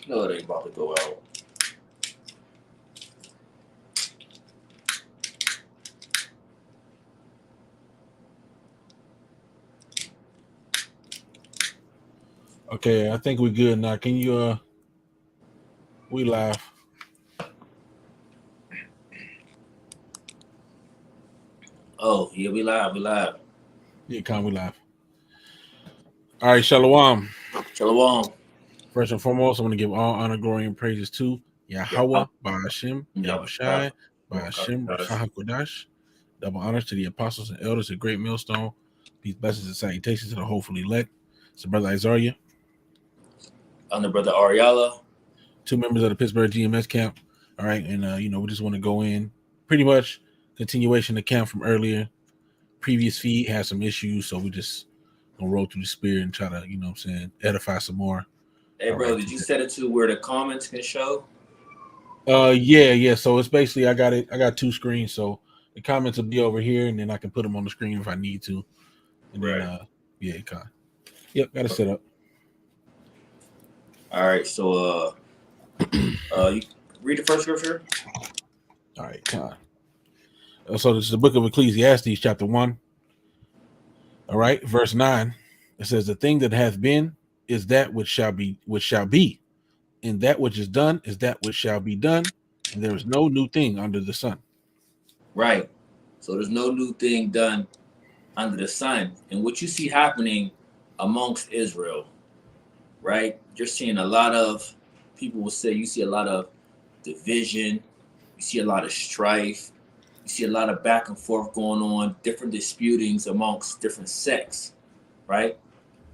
No, it ain't about to go out. Okay, I think we're good now. Can you we live? Oh, yeah, we live. Yeah, we live. All right, Shalom. Shalom. First and foremost, I want to give all honor, glory, and praises to Yahweh, Ba'ashem, Yahushai, Ba'ashem, Rashah HaKodash. Double honors to the apostles and elders of Great Millstone. Peace, blessings, and salutations to the hopefully elect. So, Brother Isaiah. I'm the brother Ariella. 2 members of the Pittsburgh GMS camp. All right, and we just want to go in pretty much continuation of camp from earlier. Previous feed had some issues, so we just gonna roll through the spirit and try to, edify some more. Hey, bro, did you set it to where the comments can show? Yeah. So it's basically I got 2 screens, so the comments will be over here, and then I can put them on the screen if I need to. And right. Then Yep, got it set up. All right, so you read the first scripture. All right, so this is the book of Ecclesiastes, chapter 1. All right, verse 9. It says, "The thing that hath been is that which shall be, and that which is done is that which shall be done, and there is no new thing under the sun." Right. So there's no new thing done under the sun. And what you see happening amongst Israel, right? You're seeing a lot of, people will say, you see a lot of division, you see a lot of strife, you see a lot of back and forth going on, different disputings amongst different sects, right?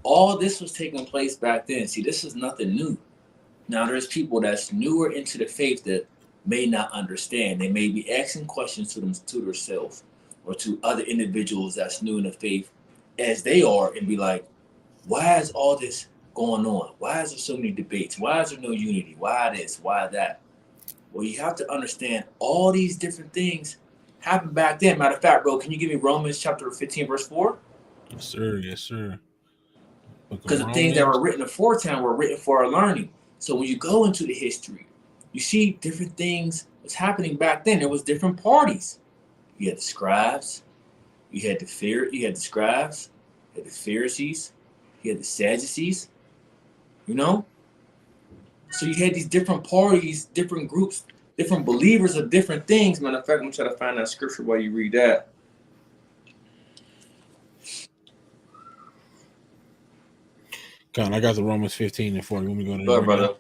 All this was taking place back then. See, this is nothing new. Now there's people that's newer into the faith that may not understand. They may be asking questions to themselves or to other individuals that's new in the faith as they are, and be like, why is all this going on? Why is there so many debates? Why is there no unity? Why this? Why that? Well, you have to understand all these different things happened back then. Matter of fact, bro, can you give me Romans chapter 15, verse 4? Yes, sir. Because the things that were written aforetime were written for our learning. So when you go into the history, you see different things was happening back then. There was different parties. You had the scribes, you had the scribes, you had the Pharisees, you had the Sadducees, So you had these different parties, different groups, different believers of different things. Matter of fact, I'm trying to find that scripture while you read that. I got the Romans 15 and 40. Let me go to that, brother.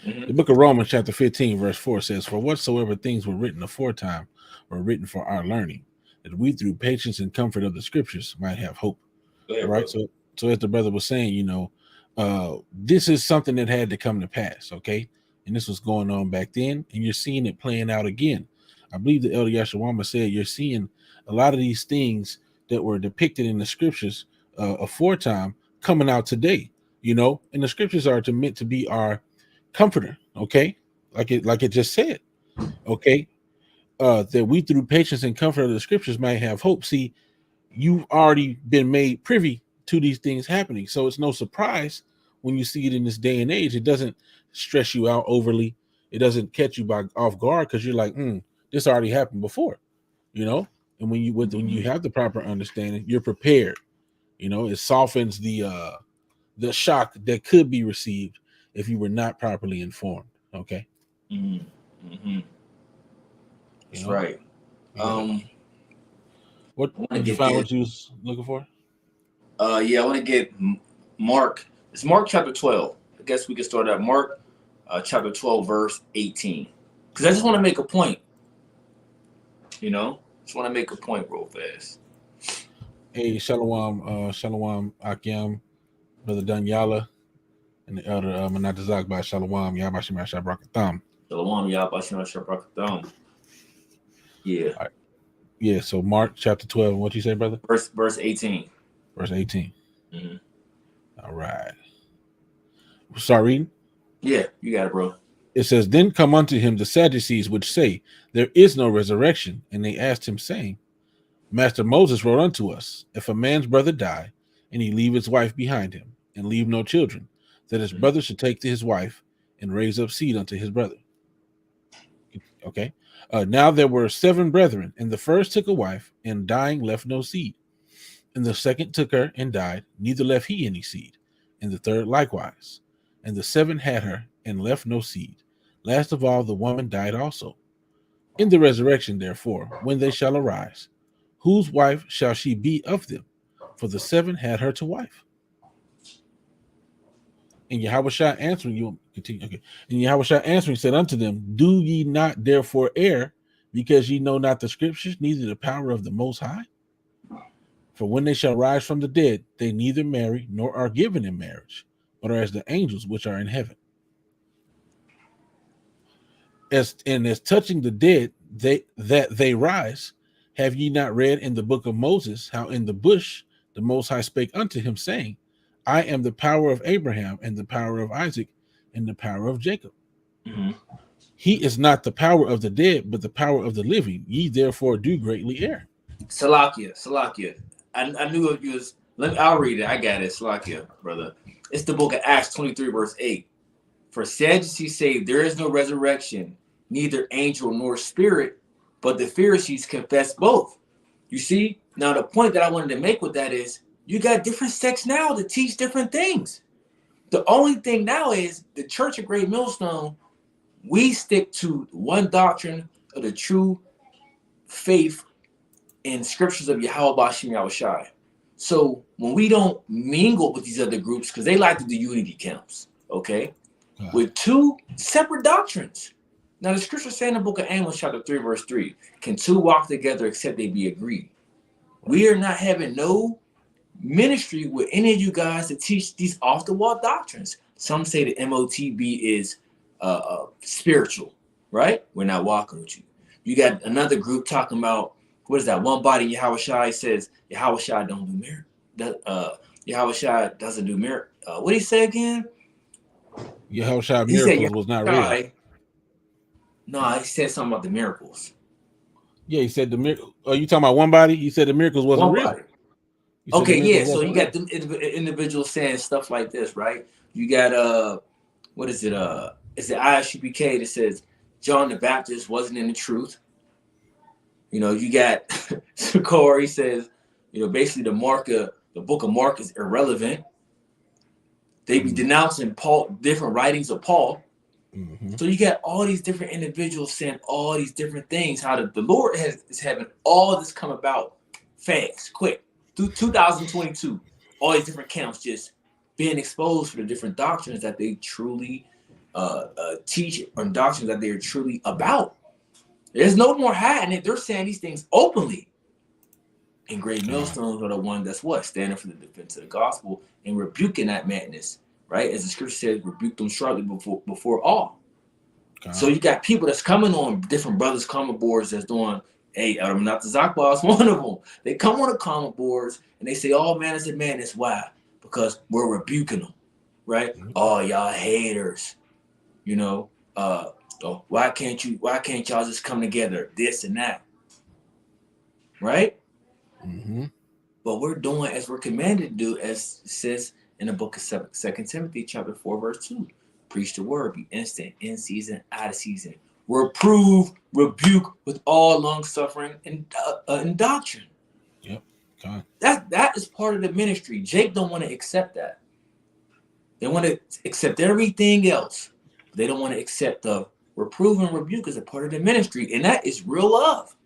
Mm-hmm. The book of Romans, chapter 15, verse 4 says, "For whatsoever things were written aforetime were written for our learning, that we through patience and comfort of the scriptures might have hope." Ahead, all right. Brother. So as the brother was saying, this is something that had to come to pass. Okay. And this was going on back then, and you're seeing it playing out again. I believe the Elder Yashawama said you're seeing a lot of these things that were depicted in the scriptures aforetime coming out today, and the scriptures are meant to be our comforter, okay, like it just said, okay, that we through patience and comfort of the scriptures might have hope. See, you've already been made privy to these things happening, so it's no surprise when you see it in this day and age. It doesn't stress you out overly. It doesn't catch you off guard, because you're like, this already happened before, and when you have the proper understanding, you're prepared. It softens the shock that could be received if you were not properly informed. Okay. That's right. What did you find? What you was looking for? Yeah, I want to get Mark. It's Mark chapter 12. I guess we can start at Mark chapter 12, verse 18. Because I just want to make a point. Just want to make a point real fast. Hey, Shalom Akyam, Brother Danyala, and the Elder Manatazak by Shalom Yabashim Ashabrakatham. Shalom Yabashim Ashabrakatham. Yeah. Right. Yeah, so Mark chapter 12, what you say, brother? Verse 18. Verse 18. Mm-hmm. All right. Start reading? Yeah, you got it, bro. It says, "Then come unto him the Sadducees, which say, there is no resurrection. And they asked him, saying, Master, Moses wrote unto us, if a man's brother die, and he leave his wife behind him, and leave no children, that his brother should take to his wife, and raise up seed unto his brother. Okay. Now there were 7 brethren, and the first took a wife, and dying left no seed. And the second took her and died, neither left he any seed. And the third likewise. And the 7 had her and left no seed. Last of all, the woman died also. In the resurrection, therefore, when they shall arise, whose wife shall she be of them? For the 7 had her to wife. And Yahushua answering, you continue. Okay. And Yahushua answering said unto them, do ye not therefore err, because ye know not the scriptures, neither the power of the Most High? For when they shall rise from the dead, they neither marry nor are given in marriage, but are as the angels which are in heaven. As touching the dead, they rise. Have ye not read in the book of Moses how in the bush the Most High spake unto him, saying, I am the power of Abraham and the power of Isaac and the power of Jacob. Mm-hmm. He is not the power of the dead, but the power of the living. Ye therefore do greatly err. Salakia. I knew it was. I'll read it. I got it. Salakia, brother. It's the book of Acts 23, verse 8. For Sadducees say there is no resurrection, neither angel nor spirit, but the Pharisees confess both. You see? Now, the point that I wanted to make with that is you got different sects now that teach different things. The only thing now is the Church of Great Millstone, we stick to one doctrine of the true faith and scriptures of Yahweh Bashim Yahushai. So when we don't mingle with these other groups, because they like to do unity camps, okay, with 2 separate doctrines. Now the scripture say in the book of Amos, chapter 3, verse 3, can 2 walk together except they be agreed? We are not having no ministry with any of you guys to teach these off-the-wall doctrines. Some say the MOTB is spiritual, right? We're not walking with you. You got another group talking about, what is that? One body, Yahushua says, Yahushua don't do miracles. Yahushua doesn't do miracles. What did he say again? Yahushua miracles was not real. No, he said something about the miracles. Yeah, he said the miracle. Are you talking about one body? He said the miracles wasn't real. Okay, yeah. So you got the individuals saying stuff like this, right? You got what is it? It's the ISUPK that says John the Baptist wasn't in the truth. You know, you got Corey says, you know, basically the book of Mark is irrelevant. They be denouncing Paul, different writings of Paul. Mm-hmm. So you got all these different individuals saying all these different things. How the Lord is having all this come about fast, quick. Through 2022, all these different camps just being exposed for the different doctrines that they truly teach, or doctrines that they're truly about. There's no more hiding it. They're saying these things openly. And Great Millstones are the one that's standing for the defense of the gospel and rebuking that madness, right? As the scripture says, rebuke them sharply before all. So you got people that's coming on different brothers' comment boards that's doing, hey, I'm not the Zakwa, is one of them. They come on the comment boards and they say, oh, man, it's a madness. Why? Because we're rebuking them, right? Mm-hmm. Oh, y'all haters, you know. Oh, why can't y'all just come together? This and that, right? Mm-hmm. But we're doing as we're commanded to do, as it says in the book of 2 Timothy chapter 4, verse 2. Preach the word, be instant, in season, out of season. Reprove, rebuke with all long suffering and doctrine. Yep. Okay. That is part of the ministry. Jake don't want to accept that. They want to accept everything else. They don't want to accept the reprove and rebuke as a part of the ministry, and that is real love.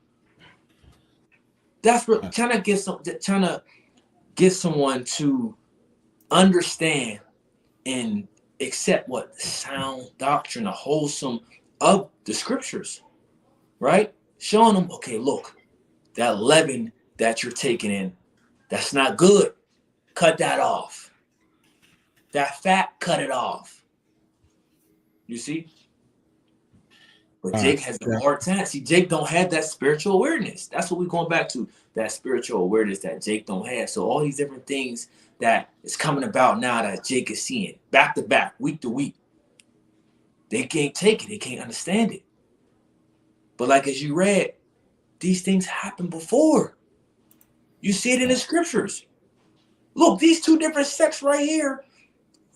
That's trying to get someone to understand and accept what sound doctrine, a wholesome of the scriptures, right? Showing them, okay, look, that leaven that you're taking in, that's not good. Cut that off. That fat, cut it off. You see? But Jake has a hard time. See, Jake don't have that spiritual awareness. That's what we're going back to, that spiritual awareness that Jake don't have. So all these different things that is coming about now that Jake is seeing, back to back, week to week, they can't take it. They can't understand it. But like as you read, these things happened before. You see it in the scriptures. Look, these 2 different sects right here,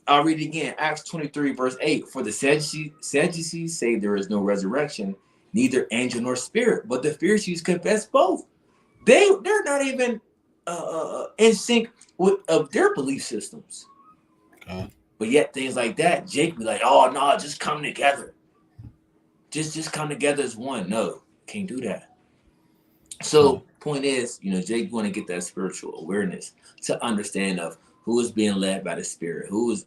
I'll read it again. Acts 23, verse 8. For the Sadducees say there is no resurrection, neither angel nor spirit, but the Pharisees confess both. They're not even in sync with of their belief systems. But yet things like that, Jake be like, oh no, just come together. Just come together as one. No, can't do that. So point is, Jake want to get that spiritual awareness to understand of who is being led by the Spirit, who is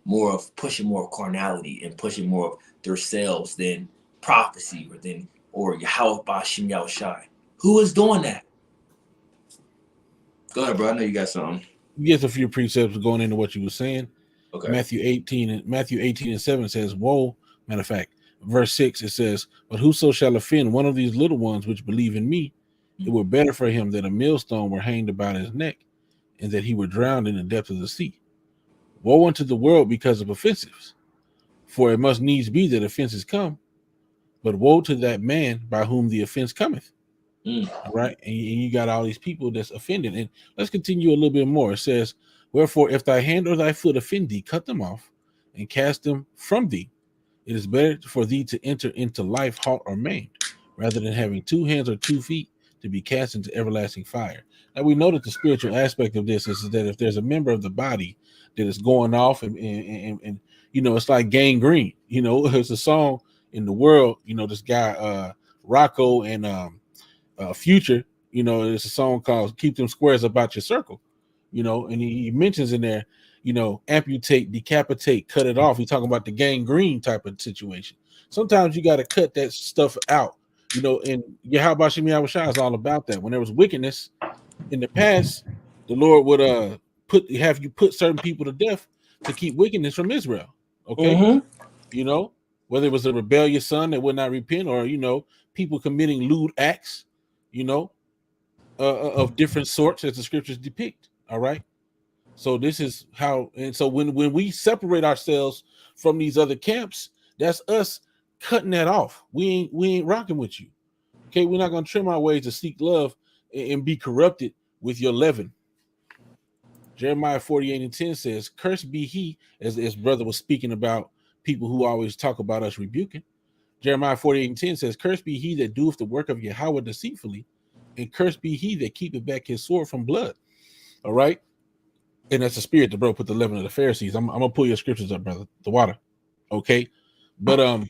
more of pushing more carnality and pushing more of themselves than prophecy or Yahweh Bashim Yahushai. Who is doing that? Go ahead, bro. I know you got something. Yes, a few precepts going into what you were saying. Okay. Matthew 18 and 7 says, woe, matter of fact, verse 6, it says, but whoso shall offend one of these little ones which believe in me, it were better for him that a millstone were hanged about his neck and that he were drowned in the depth of the sea. Woe unto the world because of offenses, for it must needs be that offenses come, but woe to that man by whom the offense cometh. All right. And you got all these people that's offended. And let's continue a little bit more. It says, wherefore, if thy hand or thy foot offend thee, cut them off and cast them from thee. It is better for thee to enter into life halt or maimed, rather than having 2 hands or 2 feet to be cast into everlasting fire. Now we know that the spiritual aspect of this is that if there's a member of the body that is going off and it's like gangrene. There's a song in the world, this guy Rocco and Future, it's a song called Keep Them Squares About Your Circle, and he mentions in there, amputate, decapitate, cut it off. He's talking about the gangrene type of situation. Sometimes you got to cut that stuff out, and Yahweh Bashim Yahushua is all about that. When there was wickedness in the past, the Lord would have you put certain people to death to keep wickedness from Israel. Okay. Whether it was a rebellious son that would not repent or, people committing lewd acts, of different sorts as the scriptures depict. All right. So this is how, and so when we separate ourselves from these other camps, that's us cutting that off. We ain't rocking with you. Okay, we're not gonna trim our ways to seek love and be corrupted with your leaven. Jeremiah 48 and 10 says, cursed be he, as brother was speaking about people who always talk about us rebuking. Jeremiah 48 and 10 says, cursed be he that doeth the work of Yahweh deceitfully, and cursed be he that keepeth back his sword from blood. All right. And that's the spirit that bro put the leaven of the Pharisees. I'm gonna pull your scriptures up, brother. The water. Okay. But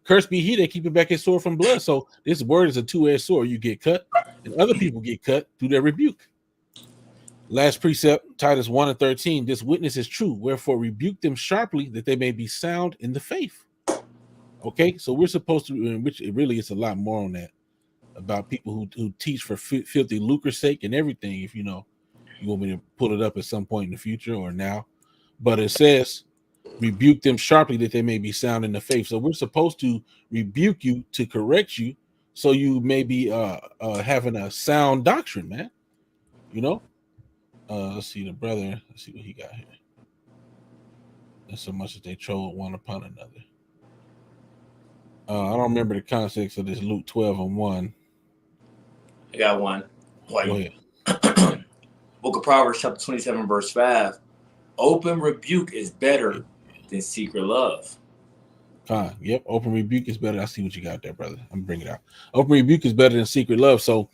cursed be he that keepeth back his sword from blood. So this word is a 2-edged sword. You get cut, and other people get cut through their rebuke. Last precept, Titus 1 and 13. This witness is true, wherefore rebuke them sharply, that they may be sound in the faith. Okay, so we're supposed to, which it really is a lot more on that, about people who teach for filthy lucre's sake and everything. If you want me to pull it up at some point in the future or now, but it says rebuke them sharply that they may be sound in the faith. So we're supposed to rebuke you to correct you, so you may be having a sound doctrine, man. Let's see the brother. Let's see what he got here. And so much that they troll one upon another. I don't remember the context of this Luke 12 and 1. I got one. Go ahead. Book of Proverbs, chapter 27, verse 5. Open rebuke is better than secret love. Yep. Open rebuke is better. I see what you got there, brother. I'm bringing it out. Open rebuke is better than secret love. So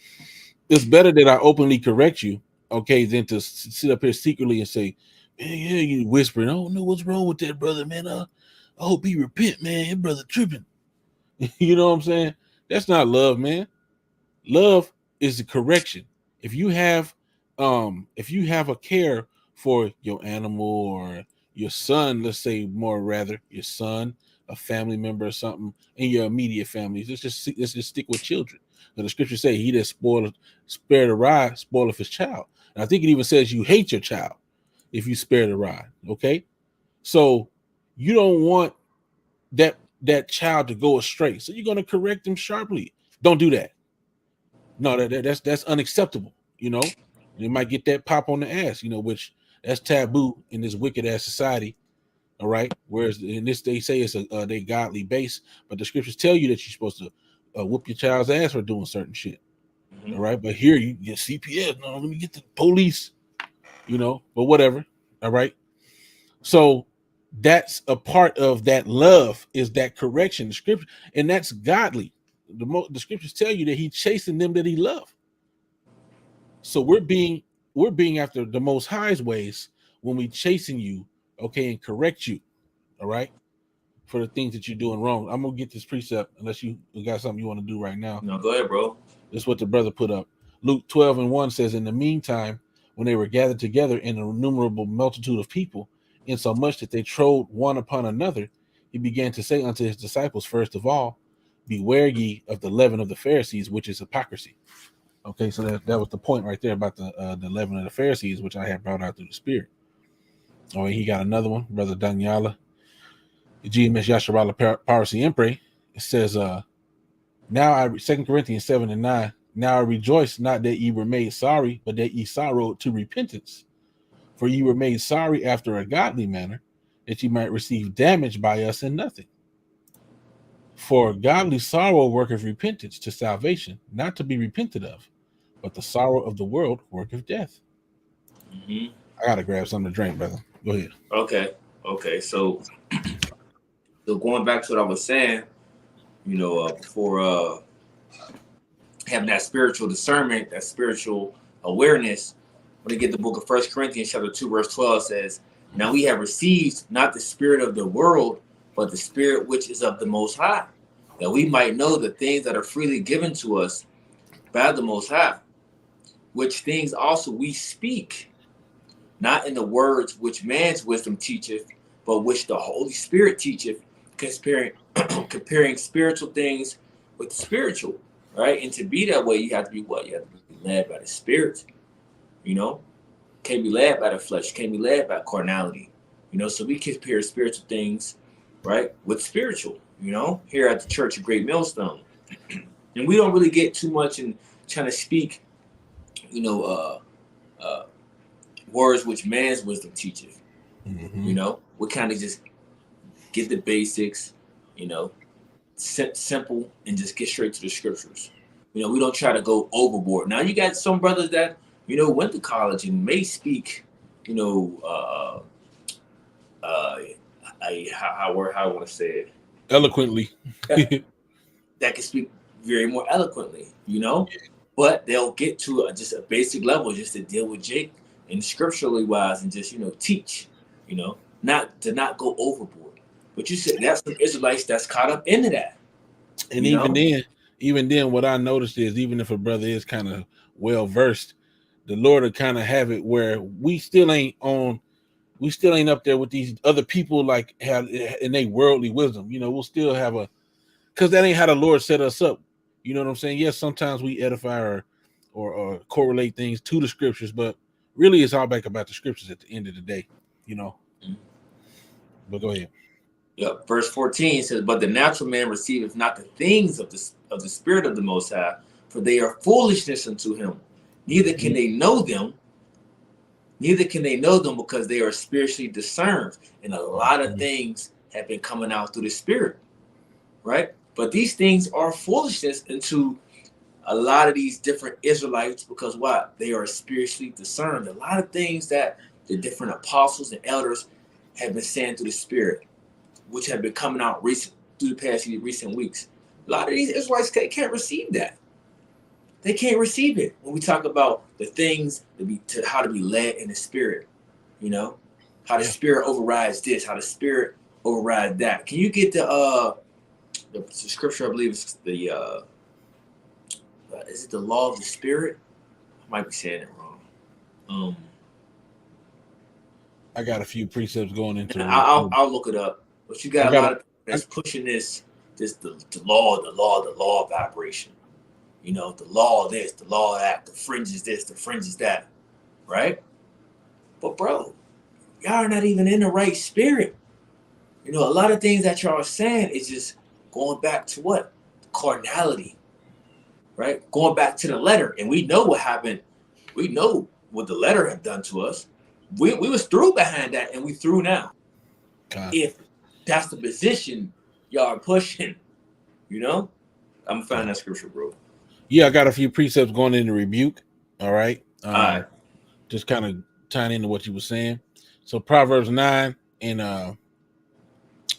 it's better that I openly correct you, okay, than to sit up here secretly and say, man, yeah, you whispering, I don't know what's wrong with that brother, man. I hope he repent, man. Your brother tripping. You know what I'm saying? That's not love, man. Love is the correction. If you have a care for your animal or your son, let's say your son, a family member or something in your immediate family, let's just stick with children. Now, the scriptures say he that spare the rod spoileth his child. And I think it even says you hate your child if you spare the rod. Okay, so you don't want that child to go astray, so you're going to correct them sharply. Don't do that. No, that's unacceptable. They might get that pop on the ass, which that's taboo in this wicked ass society. All right. Whereas in this, they say it's they godly base, but the scriptures tell you that you're supposed to whoop your child's ass for doing certain shit. Mm-hmm. All right. But here you get CPS. No, let me get the police, but whatever. All right. So that's a part of that love, is that correction, the scripture, and that's godly. The scriptures tell you that he chasing them that he loved. So we're being after the Most High's ways when we chasing you, okay, and correct you, all right, for the things that you're doing wrong. I'm gonna get this precept unless you got something you want to do right now. No, go ahead, bro. This is what the brother put up. Luke 12:1 says, in the meantime, when they were gathered together in an innumerable multitude of people, insomuch that they trode one upon another, he began to say unto his disciples, first of all, beware ye of the leaven of the Pharisees, which is hypocrisy. Okay, so that was the point right there about the leaven of the Pharisees, which I had brought out through the Spirit. Oh, and he got another one, Brother Daniela. GMS Yasharala Parsi Empre. It says, now I 2 Corinthians 7:9. Now I rejoice not that ye were made sorry, but that ye sorrowed to repentance. For ye were made sorry after a godly manner, that ye might receive damage by us in nothing. For godly sorrow worketh repentance to salvation, not to be repented of, but the sorrow of the world worketh death. Mm-hmm. I gotta grab something to drink, brother. Go ahead. Okay. So going back to what I was saying, before having that spiritual discernment, that spiritual awareness, when you get the book of 1 Corinthians chapter 2, verse 12 says, now we have received not the spirit of the world, but the spirit which is of the Most High, that we might know the things that are freely given to us by the Most High, which things also we speak, not in the words which man's wisdom teacheth, but which the Holy Spirit teacheth, comparing spiritual things with spiritual, right? And to be that way, you have to be what? You have to be led by the Spirit, Can't be led by the flesh, can't be led by carnality, so we compare spiritual things, right, with spiritual, here at the Church of Great Millstone. And we don't really get too much in trying to speak, words which man's wisdom teacheth. Mm-hmm. We kind of just get the basics, simple, and just get straight to the scriptures. We don't try to go overboard. Now you got some brothers that went to college and may speak, how I want to say it, Eloquently. that can speak very more eloquently, but they'll get to just a basic level just to deal with Jake and scripturally wise and just teach, not to not go overboard. But you said that's some Israelites that's caught up into that. And even then, what I noticed is, even if a brother is kind of well versed, the Lord will kind of have it where we still ain't up there with these other people like have in their worldly wisdom. We'll still have because that ain't how the Lord set us up. You know what I'm saying? Yes, sometimes we edify or correlate things to the scriptures, but really it's all back about the scriptures at the end of the day. Mm-hmm. But go ahead. Yeah, verse 14 says, but the natural man receiveth not the things of the Spirit of the Most High, for they are foolishness unto him. Neither can they know them. Neither can they know them because they are spiritually discerned. And a lot of things have been coming out through the Spirit, right? But these things are foolishness into a lot of these different Israelites because what? They are spiritually discerned. A lot of things that the different apostles and elders have been saying through the Spirit, which have been coming out through the past recent weeks. A lot of these Israelites can't receive that. They can't receive it when we talk about the things how to be led in the Spirit. How the Spirit overrides this, how the Spirit overrides that. Can you get the scripture? I believe it's the is it the law of the Spirit? I might be saying it wrong. I got a few precepts going into it. I'll look it up. But you got a lot of people that's pushing the law of vibration. The law of this, the law of that, the fringes this, the fringes that, right? But bro, y'all are not even in the right spirit. A lot of things that y'all are saying is just going back to what? Carnality, right? Going back to the letter. And we know what happened. We know what the letter had done to us. We was through behind that, and we through now. If that's the position y'all are pushing, I'm gonna find that scripture, bro. Yeah, I got a few precepts going into rebuke. All right. All right. Just kind of tying into what you were saying. So Proverbs 9 And I'll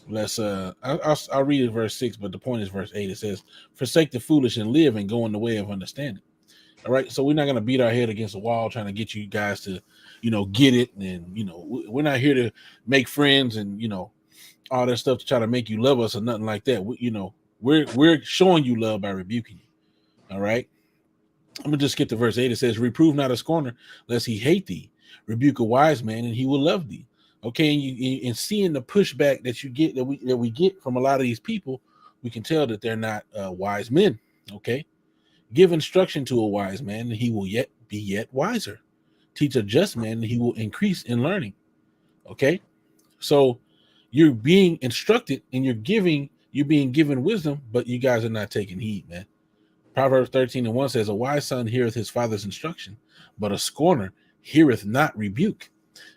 read it verse 6, but the point is verse 8. It says, forsake the foolish and live and go in the way of understanding. All right, so we're not going to beat our head against the wall trying to get you guys to, get it. And we're not here to make friends and all that stuff to try to make you love us or nothing like that. We're showing you love by rebuking you. All right, I'm gonna just skip to verse 8. It says, reprove not a scorner lest he hate thee, rebuke a wise man and he will love thee. Okay, and seeing the pushback that you get, that we get from a lot of these people, we can tell that they're not wise men. Okay, give instruction to a wise man and he will yet be yet wiser. Teach a just man and he will increase in learning. Okay, so you're being instructed and you're being given wisdom, but you guys are not taking heed, man. Proverbs 13:1 says, a wise son heareth his father's instruction, but a scorner heareth not rebuke.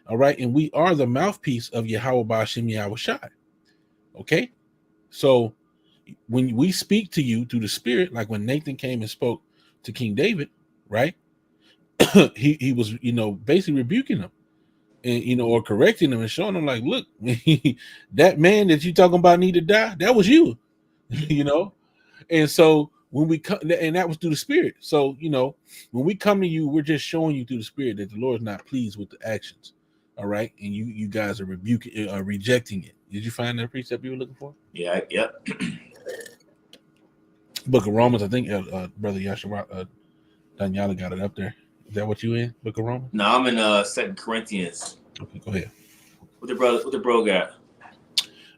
All right, and we are the mouthpiece of Yahweh Ba'ashem Yahweh Shai. Okay, so when we speak to you through the Spirit, like when Nathan came and spoke to King David, right? he was, basically rebuking him and, or correcting him and showing him like, look, that man that you talking about need to die, that was you, And so when we come, and that was through the Spirit. So, when we come to you, we're just showing you through the Spirit that the Lord is not pleased with the actions. All right. And you guys are rejecting it. Did you find that precept you were looking for? Yeah. Yep. Book of Romans, I think Brother Yashua Daniela got it up there. Is that what you in? Book of Romans? No, I'm in 2 Corinthians. Okay, go ahead. What the bro got?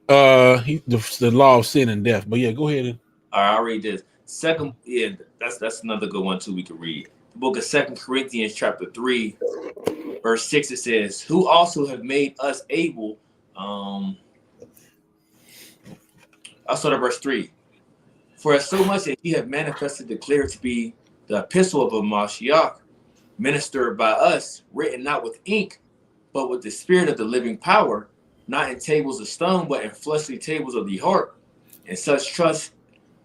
The law of sin and death. But yeah, go ahead. All right, I'll read this. That's another good one too we can read. The book of 2 Corinthians chapter 3, verse 6, it says, who also have made us able, I'll start at verse 3. For as so much as he have manifested declared to be the epistle of a Mashiach, ministered by us, written not with ink, but with the spirit of the living power, not in tables of stone, but in fleshly tables of the heart. And such trust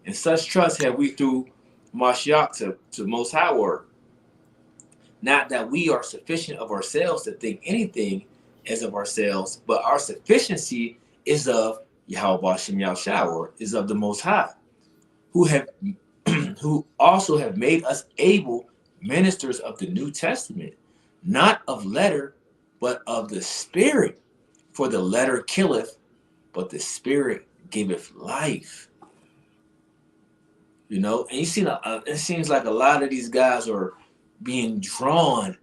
have we through Mashiach to most high word. Not that we are sufficient of ourselves to think anything as of ourselves, but our sufficiency is of Yahweh Ba'ashem Yahushua, or is of the Most High, who also have made us able ministers of the New Testament, not of letter, but of the Spirit. For the letter killeth, but the Spirit giveth life. And you see, it seems like a lot of these guys are being drawn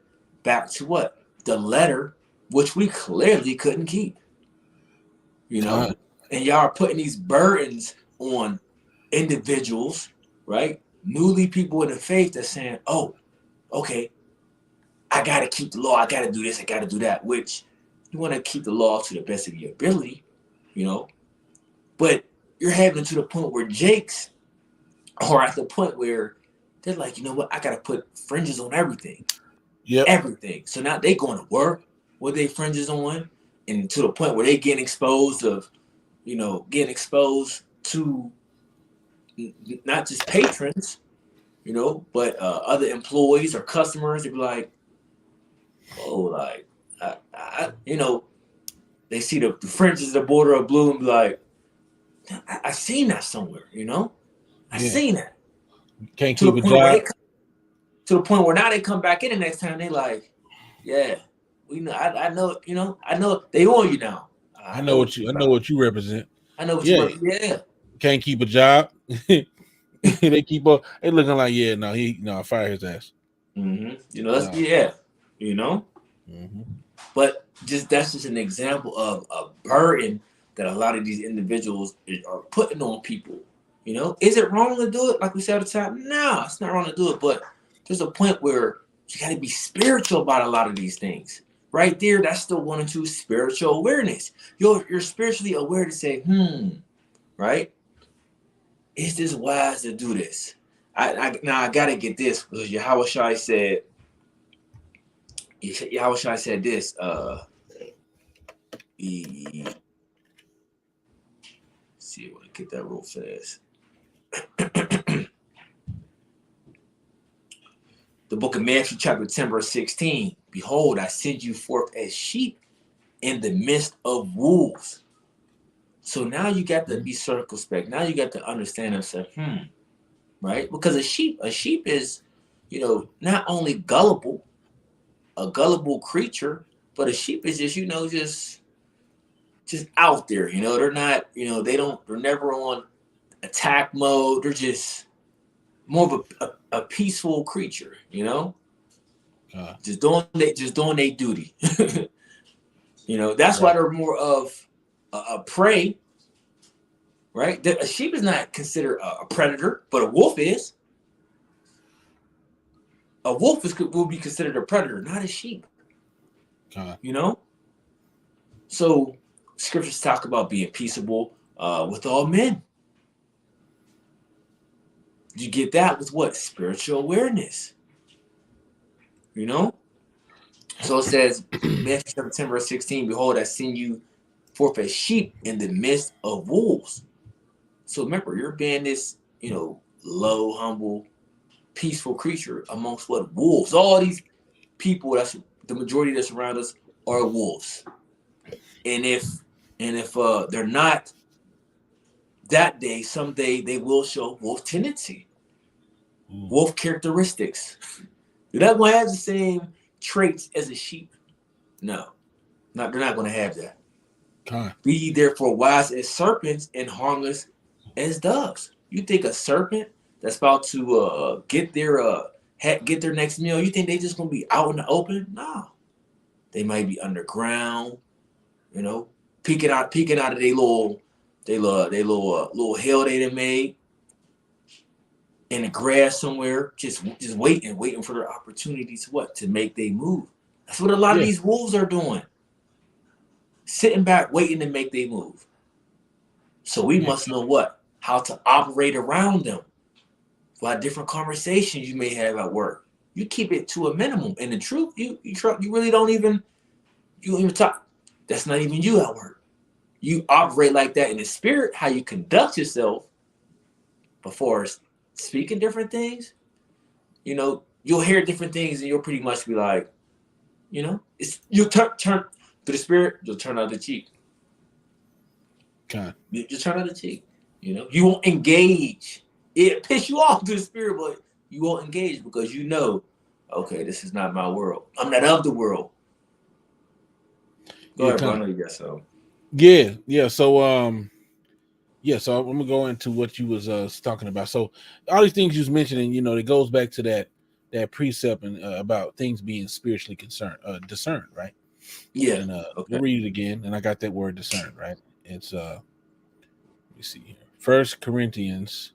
back to what? The letter, which we clearly couldn't keep. And y'all are putting these burdens on individuals, right? Newly people in the faith that's saying, oh, okay, I got to keep the law. I got to do this. I got to do that, which you want to keep the law to the best of your ability, but you're having to the point where Jake's are at the point where they're like, you know what? I got to put fringes on everything. Yep. Everything. So now they going to work with their fringes on, and to the point where they getting exposed to not just patrons, but other employees or customers. They be like, oh, like, they see the fringes, the border of blue, and be like, I seen that somewhere, I seen that. Can't keep a job. To the point where now they come back in the next time, they like, yeah, we know. I know, I know they on you now. I know what you represent. I know what you represent. Yeah. Can't keep a job. They keep up. They looking like, yeah, no, fire his ass. Mm-hmm. Mm-hmm. But that's just an example of a burden that a lot of these individuals are putting on people. Is it wrong to do it? Like we said at the time, no, it's not wrong to do it. But there's a point where you got to be spiritual about a lot of these things. Right there, that's still 1 and 2 spiritual awareness. You're spiritually aware to say, right? Is this wise to do this? I got to get this, because Yahweh Shai said this. See, I want to get that real fast. The book of Matthew chapter 10 verse 16. Behold, I send you forth as sheep in the midst of wolves. So now you got to be circumspect. Now you got to understand and say, right? Because a sheep is, not only gullible, a gullible creature, but a sheep is just, just out there. They're not, they're never on attack mode. They're just more of a peaceful creature, just doing their duty. That's why they're more of a prey, right? A sheep is not considered a predator, but a wolf is. A wolf will be considered a predator, not a sheep. So scriptures talk about being peaceable with all men. You get that with what? Spiritual awareness. So it says, Matthew 17, verse 16, behold, I send you forth as sheep in the midst of wolves. So remember, you're being this, low, humble, peaceful creature amongst what? Wolves. All these people, that's the majority that surround us, are wolves. And if they're not that day, someday they will show wolf tendency, wolf characteristics. They're not going to have the same traits as a sheep. No, they're not going to have that. Be ye therefore wise as serpents and harmless as doves. You think a serpent that's about to get their next meal, you think they just going to be out in the open? No, they might be underground, peeking out of their little hill they done made in the grass somewhere, just waiting for their opportunities to make they move. That's what a lot of these wolves are doing. Sitting back, waiting to make they move. So we must know how to operate around them. What different conversations you may have at work. You keep it to a minimum. And the truth, you really don't even talk. That's not even you at work. You operate like that in the spirit, how you conduct yourself before speaking different things. You'll hear different things and you'll pretty much be like, you'll turn to the spirit, you'll turn out the cheek. You just turn out the cheek. You won't engage. It piss you off to the spirit, but you won't engage because okay, this is not my world. I'm not of the world. Go ahead, bro. I know you got some. Yeah. So so I'm gonna go into what you was talking about. So all these things you was mentioning, it goes back to that precept and about things being spiritually discerned, right? Yeah. And we'll read it again, and I got that word discerned, right? It's let me see here. 1 Corinthians.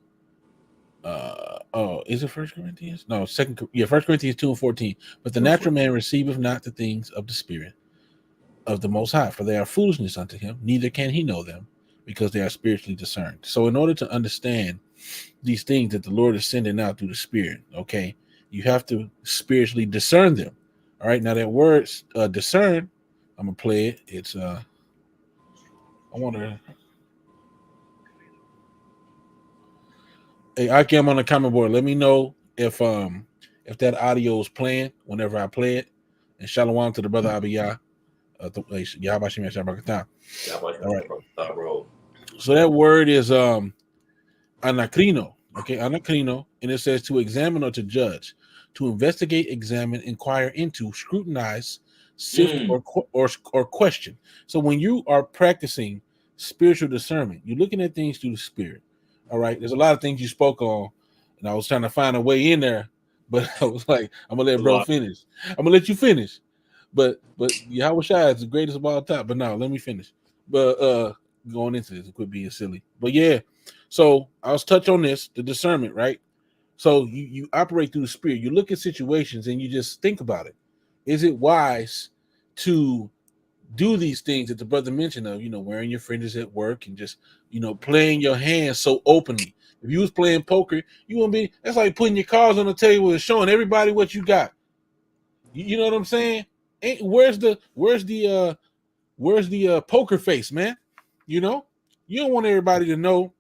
Is it 1 Corinthians? No, 1 Corinthians 2:14. But the natural man receiveth not the things of the spirit of the Most High, for they are foolishness unto him, neither can he know them, because they are spiritually discerned. So in order to understand these things that the Lord is sending out through the Spirit, okay, you have to spiritually discern them. All right, now that word discern, I'm gonna play it. It's I want to. Hey, Ike, I'm on the comment board. Let me know if that audio is playing whenever I play it. And shalom to the brother Abiyah. All right. So that word is anakrino. Okay, anakrino, and it says to examine or to judge, to investigate, examine, inquire into, scrutinize, sift, or question. So when you are practicing spiritual discernment, you're looking at things through the spirit. All right, there's a lot of things you spoke on, and I was trying to find a way in there, but I was like, I'm gonna let bro finish. I'm gonna let you finish. But Yahweh Shai is the greatest of all time. But no, let me finish. But going into this, quit being silly. But yeah, so I was touch on this, the discernment, right? So you operate through the spirit. You look at situations and you just think about it. Is it wise to do these things that the brother mentioned of, wearing your fringes at work and just, playing your hands so openly? If you was playing poker, you wouldn't be. That's like putting your cards on the table and showing everybody what you got. You know what I'm saying? Where's the poker face, man? You don't want everybody to know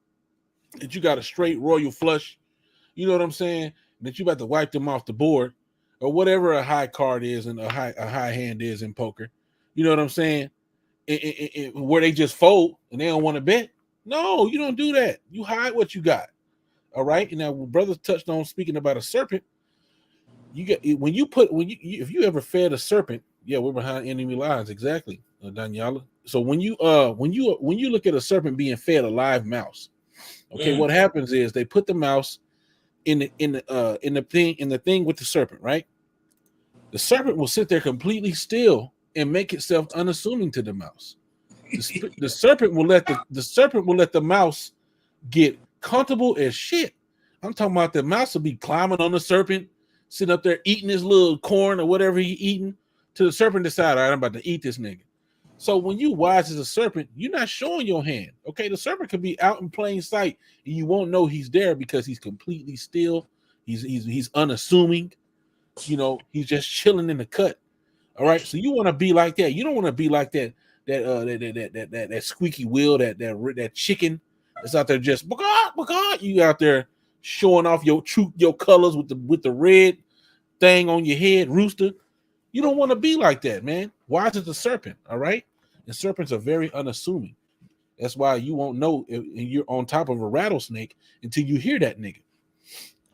that you got a straight royal flush. You know what I'm saying? That you about to wipe them off the board or whatever a high card is and a high hand is in poker. You know what I'm saying? where they just fold and they don't want to bet. No, you don't do that. You hide what you got. All right. And now, brothers touched on speaking about a serpent. You get when you if you ever fed a serpent, yeah, we're behind enemy lines, exactly, Daniela. So when you look at a serpent being fed a live mouse, okay, what happens is they put the mouse in the thing with the serpent, right? The serpent will sit there completely still and make itself unassuming to the mouse. The serpent will let the mouse get comfortable as shit. I'm talking about the mouse will be climbing on the serpent, sitting up there eating his little corn or whatever he eating, till the serpent decide, all right, I'm about to eat this nigga. So when you wise as a serpent, you're not showing your hand. Okay, the serpent could be out in plain sight and you won't know he's there because he's completely still. He's unassuming. You know, he's just chilling in the cut. All right, so you want to be like that. You don't want to be like that squeaky wheel, that chicken that's out there just you out there showing off your colors with the red thing on your head, rooster. You don't want to be like that, man. Why is it the serpent? All right, and serpents are very unassuming. That's why you won't know if you're on top of a rattlesnake until you hear that nigga.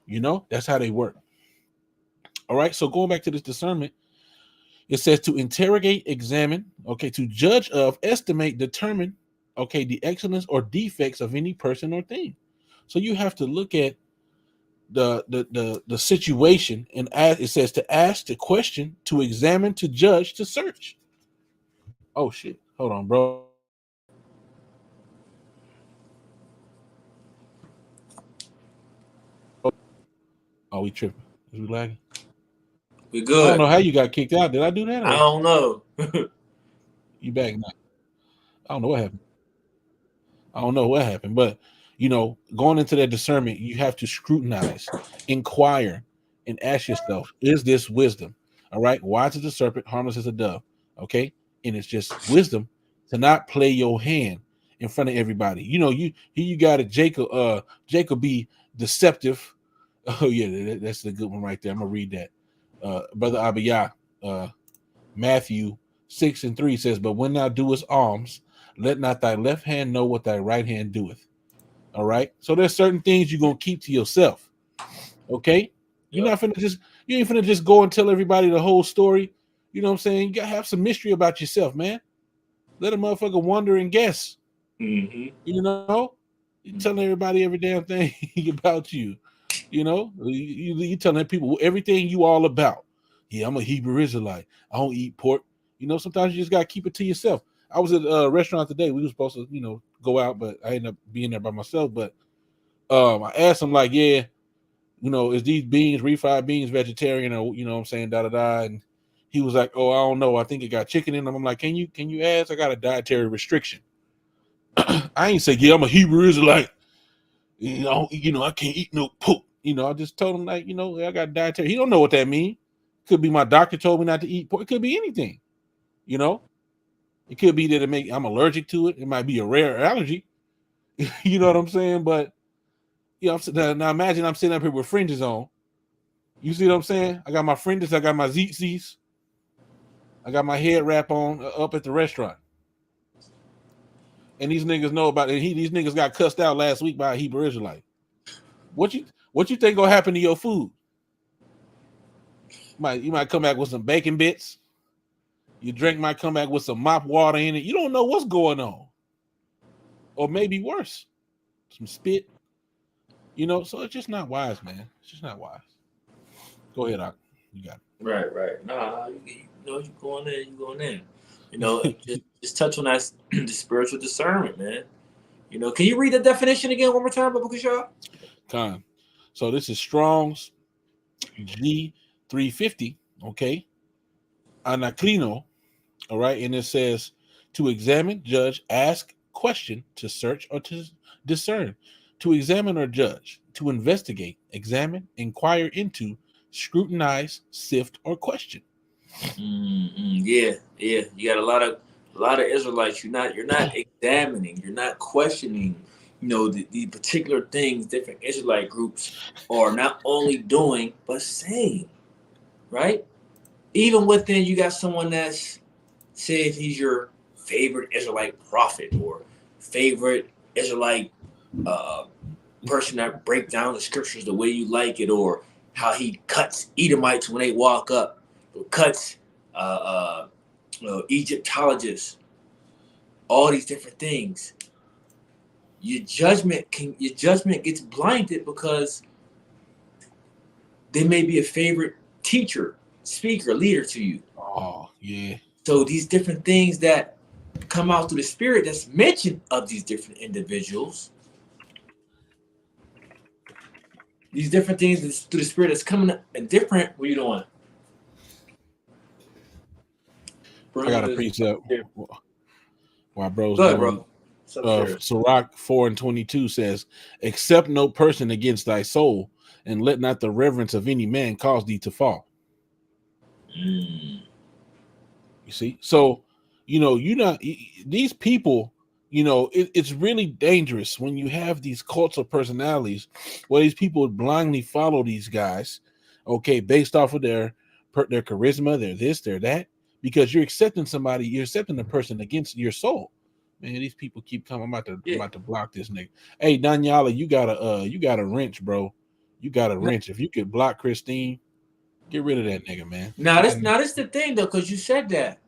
You know, that's how they work. All right, so going back to this discernment, it says to interrogate, examine, okay, to judge of, estimate, determine, okay, the excellence or defects of any person or thing. So you have to look at the situation and ask. It says to ask, to question, to examine, to judge, to search. Oh shit! Hold on, bro. Oh, we tripping? Is we lagging? We I good. don't know how you got kicked out. Did I do that? I don't know. You back now? I don't know what happened. I don't know what happened, but you know, going into that discernment, you have to scrutinize, inquire, and ask yourself, is this wisdom? All right, wise as a serpent, harmless as a dove. Okay, and it's just wisdom to not play your hand in front of everybody. You know, you got it, Jacob. Jacob be deceptive. Oh yeah, that's the good one right there. I'm gonna read that. Brother Abiyah, Matthew 6:3 says, but when thou doest alms, let not thy left hand know what thy right hand doeth. All right. So there's certain things you're gonna keep to yourself. Okay. You're not finna you ain't finna just go and tell everybody the whole story. You know what I'm saying? You gotta have some mystery about yourself, man. Let a motherfucker wonder and guess. Mm-hmm. You know, you telling everybody every damn thing about you. You know, you telling people everything you all about. Yeah, I'm a Hebrew Israelite. I don't eat pork. You know, sometimes you just gotta keep it to yourself. I was at a restaurant today. We were supposed to, you know, go out, but I ended up being there by myself. But I asked him, like, yeah, you know, is these beans, refried beans, vegetarian, or you know what I'm saying, da da da. And he was like, oh, I don't know. I think it got chicken in them. I'm like, can you ask? I got a dietary restriction. I ain't say, yeah, I'm a Hebrew Israelite. You know, I can't eat no pork. You know, I just told him, like, you know, I got dietary. He don't know what that means. Could be my doctor told me not to eat pork. It could be anything. You know, it could be that I'm allergic to it. It might be a rare allergy. You know what I'm saying? But you know, now imagine I'm sitting up here with fringes on. You see what I'm saying? I got my fringes. I got my zits. I got my head wrap on up at the restaurant. And these niggas know about it. These niggas got cussed out last week by a Hebrew Israelite. What you think gonna happen to your food? You might come back with some bacon bits. Your drink might come back with some mop water in it. You don't know what's going on. Or maybe worse, some spit. You know, so it's just not wise, man. It's just not wise. Go ahead, Doc. You got it. Right. Nah, you know, you going in. You know, just touch on that the spiritual discernment, man. You know, can you read the definition again one more time, Babu Kishar? Time. So this is Strong's G350, okay? Anaklino, all right? And it says to examine, judge, ask, question, to search, or to discern, to examine or judge, to investigate, examine, inquire into, scrutinize, sift, or question. Yeah. You got a lot of Israelites. You're not examining. You're not questioning. You know the particular things different Israelite groups are not only doing but saying. Right. Even within, you got someone that's say if he's your favorite Israelite prophet or favorite Israelite uh, person that break down the scriptures the way you like it, or how he cuts Edomites when they walk up, or cuts Egyptologists, all these different things. Your judgment gets blinded because they may be a favorite teacher, speaker, leader to you. Oh, yeah. So these different things that come out through the spirit that's mentioned of these different individuals, these different things through the spirit that's coming and different. What are you doing? I got a precept while bro's Go ahead, doing. bro. Sirach 4:22 says, "Accept no person against thy soul, and let not the reverence of any man cause thee to fall." Mm. You see, so these people. It's really dangerous when you have these cults of personalities, where these people blindly follow these guys, okay, based off of their charisma, their this, their that, because you're accepting the person against your soul. Man, these people keep coming. I'm about to block this nigga. Hey, Daniela, you got a wrench, bro. You got a wrench. If you could block Christine, get rid of that nigga, man. Now this the thing though, because you said that.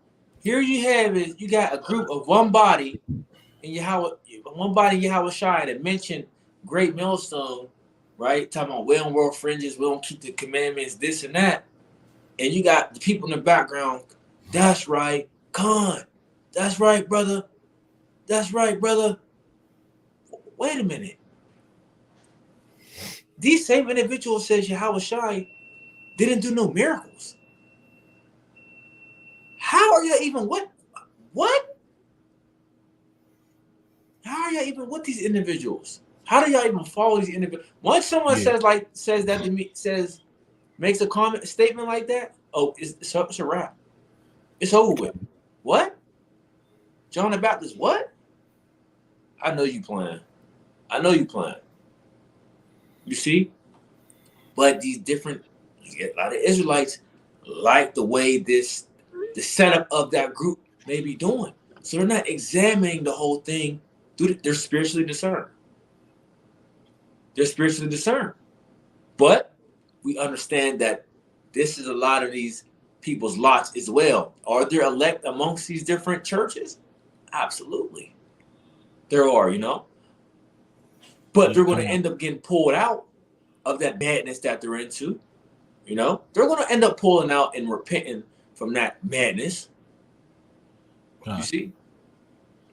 Here you got a group of one body in Yahweh Shai that mentioned great millstone, right? Talking about we don't wear fringes, we don't keep the commandments, this and that. And you got the people in the background. That's right, Khan. That's right, brother. That's right, brother. Wait a minute. These same individuals says Yahweh Shai didn't do no miracles. How are you even what? What? How are y'all even with these individuals? How do y'all even follow these individuals? Once someone says that to me, makes a statement like that, oh, it's a wrap. It's over with. What? John the Baptist? What? I know you playing. You see? But these a lot of Israelites like the way the setup of that group may be doing. So they're not examining the whole thing. They're spiritually discerned. But we understand that this is a lot of these people's lots as well. Are there elect amongst these different churches? Absolutely. There are, But they're going to end up getting pulled out of that madness that they're into. They're going to end up pulling out and repenting from that madness. You see?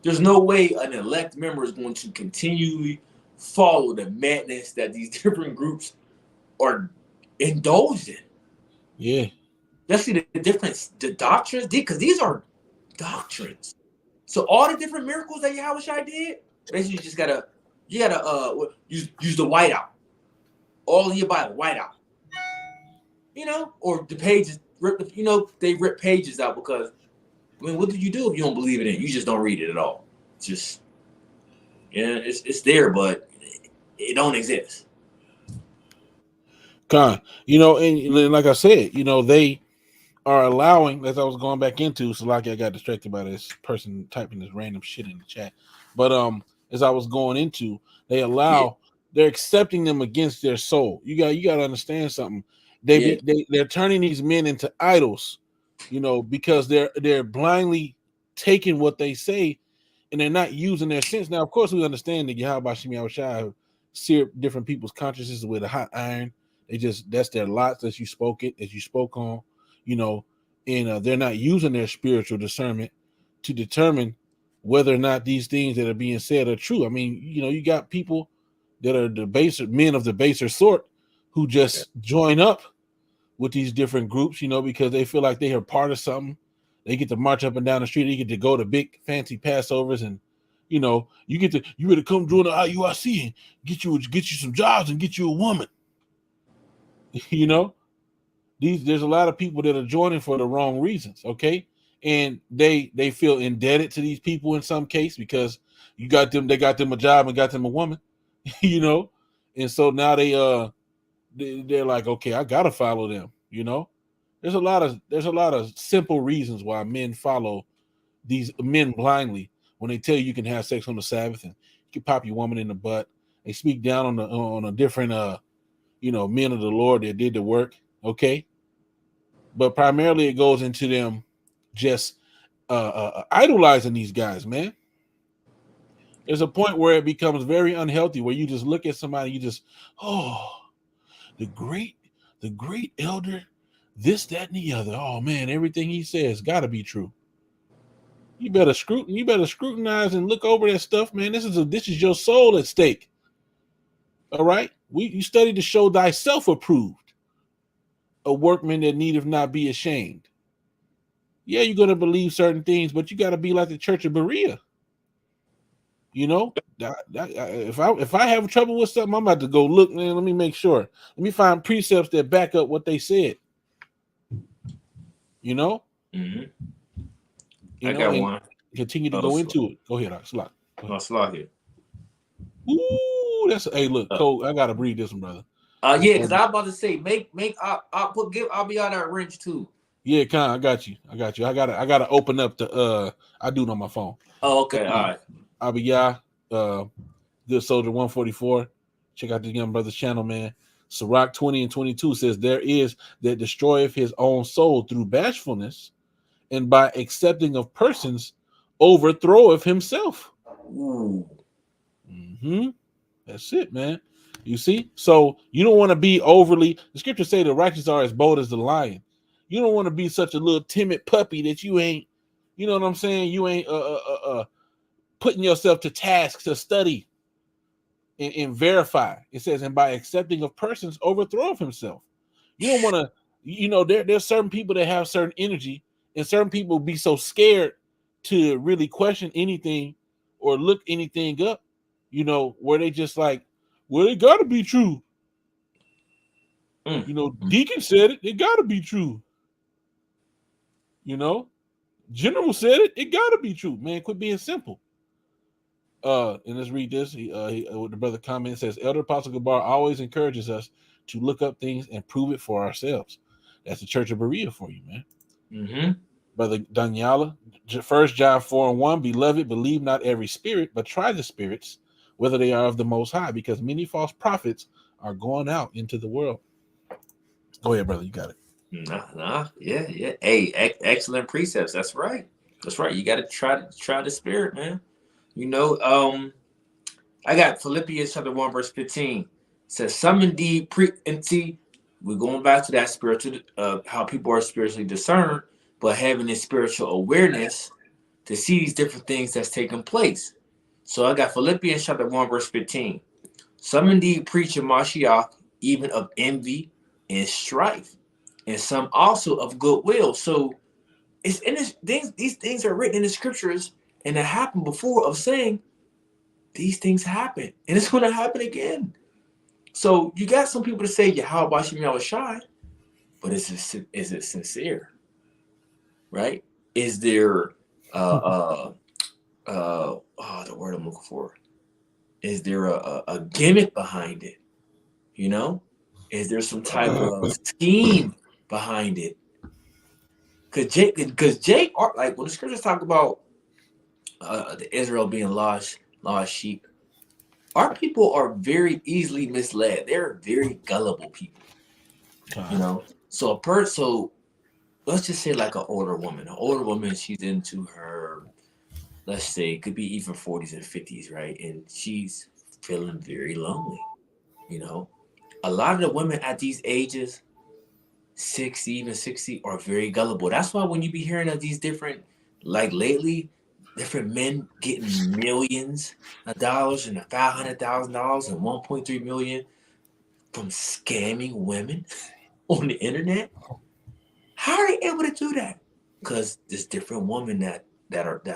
There's no way an elect member is going to continually follow the madness that these different groups are indulged in. Yeah. Let's see the difference, the doctrines, because these are doctrines. So all the different miracles that Yahweh Shai did, basically you gotta use the whiteout. All of your Bible, whiteout. Or the pages, they rip pages out because, what do you do if you don't believe it in? You just don't read it at all. It's just, it's there, but it don't exist. And like I said, they are allowing, as I was going back into, so like I got distracted by this person typing this random shit in the chat. But as I was going into, they're accepting them against their soul. You got to understand something. They're turning these men into idols, because they're blindly taking what they say, and they're not using their sense. Now, of course, we understand that Yahweh Shem Shai sear different people's consciousness with a hot iron. That's their lots as you spoke on, and they're not using their spiritual discernment to determine whether or not these things that are being said are true. I mean, you got people that are men of the baser sort who just join up with these different groups, because they feel like they are part of something. They get to march up and down the street. They get to go to big fancy Passovers, and you better come join the IUIC and get you some jobs and get you a woman. There's a lot of people that are joining for the wrong reasons, okay? And they feel indebted to these people in some case because they got them a job and got them a woman, and so now they're like, okay, I gotta follow them. There's a lot of simple reasons why men follow these men blindly when they tell you can have sex on the Sabbath and you can pop your woman in the butt. They speak down on a different men of the Lord that did the work. Okay, but primarily it goes into them just idolizing these guys, man. There's a point where it becomes very unhealthy, where you just look at somebody, you just, oh, the great elder, this, that, and the other. Oh man, everything he says got to be true. You better scrutinize and look over that stuff, man. This is your soul at stake. All right, you study to show thyself approved, a workman that needeth not be ashamed. Yeah, you're gonna believe certain things, but you got to be like the Church of Berea. You know, if I have trouble with something, I'm about to go look, man. Let me make sure. Let me find precepts that back up what they said. You know, I got and one. continue to go into it. Go ahead, Slot. Slot here. Ooh, hey, look, Cole. I gotta breathe this one, brother. Yeah, because I'm about to say, I'll be on that wrench too. Yeah, I got you. I gotta open up the I do it on my phone. Oh, okay, all right. Abiyah, Good Soldier 144. Check out the young brother's channel, man. Sirach 20 and 22 says, there is that destroyeth his own soul through bashfulness, and by accepting of persons overthroweth himself. Ooh. That's it, man. You see? So you don't want to be overly, the scriptures say the righteous are as bold as the lion. You don't want to be such a little timid puppy that you ain't, you know what I'm saying? You ain't putting yourself to task to study and verify. It says, and by accepting of persons overthrow of himself. You don't want to, there's certain people that have certain energy, and certain people be so scared to really question anything or look anything up, where they just like, well, it gotta be true. Deacon said it gotta be true. General said it gotta be true. Man, quit being simple. And let's read this. The brother comment says, Elder Apostle Gabar always encourages us to look up things and prove it for ourselves. That's the Church of Berea for you, man. Brother Daniela, 1 John 4 and 1, beloved, believe not every spirit, but try the spirits, whether they are of the Most High, because many false prophets are going out into the world. Go ahead, brother. You got it. Yeah. Hey, excellent precepts. That's right. You got to try the spirit, man. I got Philippians chapter 1 verse 15. It says, some indeed we're going back to that spiritual, how people are spiritually discerned, but having this spiritual awareness to see these different things that's taking place. So I got Philippians chapter 1 verse 15. Some indeed preach of Mashiach, even of envy and strife, and some also of goodwill. So it's in these things are written in the scriptures, and it happened before, of saying these things happen, and it's going to happen again. So you got some people to say, how about Shem Yahushai? But is it sincere? Right? Is there the word I'm looking for? Is there a gimmick behind it? Is there some type of scheme behind it? Because Jake, like when the scriptures talk about the Israel being lost sheep, our people are very easily misled. They're very gullible people. So let's just say like an older woman, she's into her, let's say, it could be even 40s and 50s, right? And she's feeling very lonely. A lot of the women at these ages, 60, even 60, are very gullible. That's why when you be hearing of these different, like lately, different men getting millions of dollars and $500,000 and 1.3 million from scamming women on the internet. How are they able to do that? Because there's different women that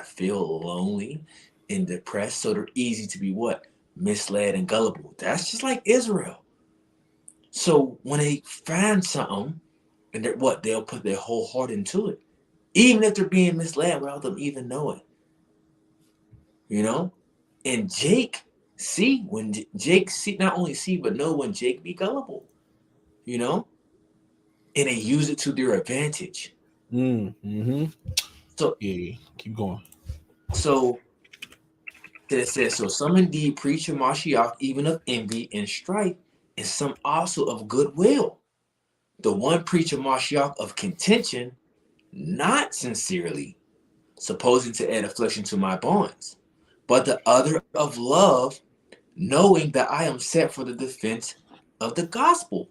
feel lonely and depressed, so they're easy to be what? Misled and gullible. That's just like Israel. So when they find something, and they'll put their whole heart into it, even if they're being misled without them even knowing. And Jake not only see but know when Jake be gullible, and they use it to their advantage. So Yeah, keep going. so it says, so some indeed preach of Mashiach, even of envy and strife, and some also of goodwill. The one preach of Mashiach of contention, not sincerely, supposing to add affliction to my bonds, but the other of love, knowing that I am set for the defense of the gospel.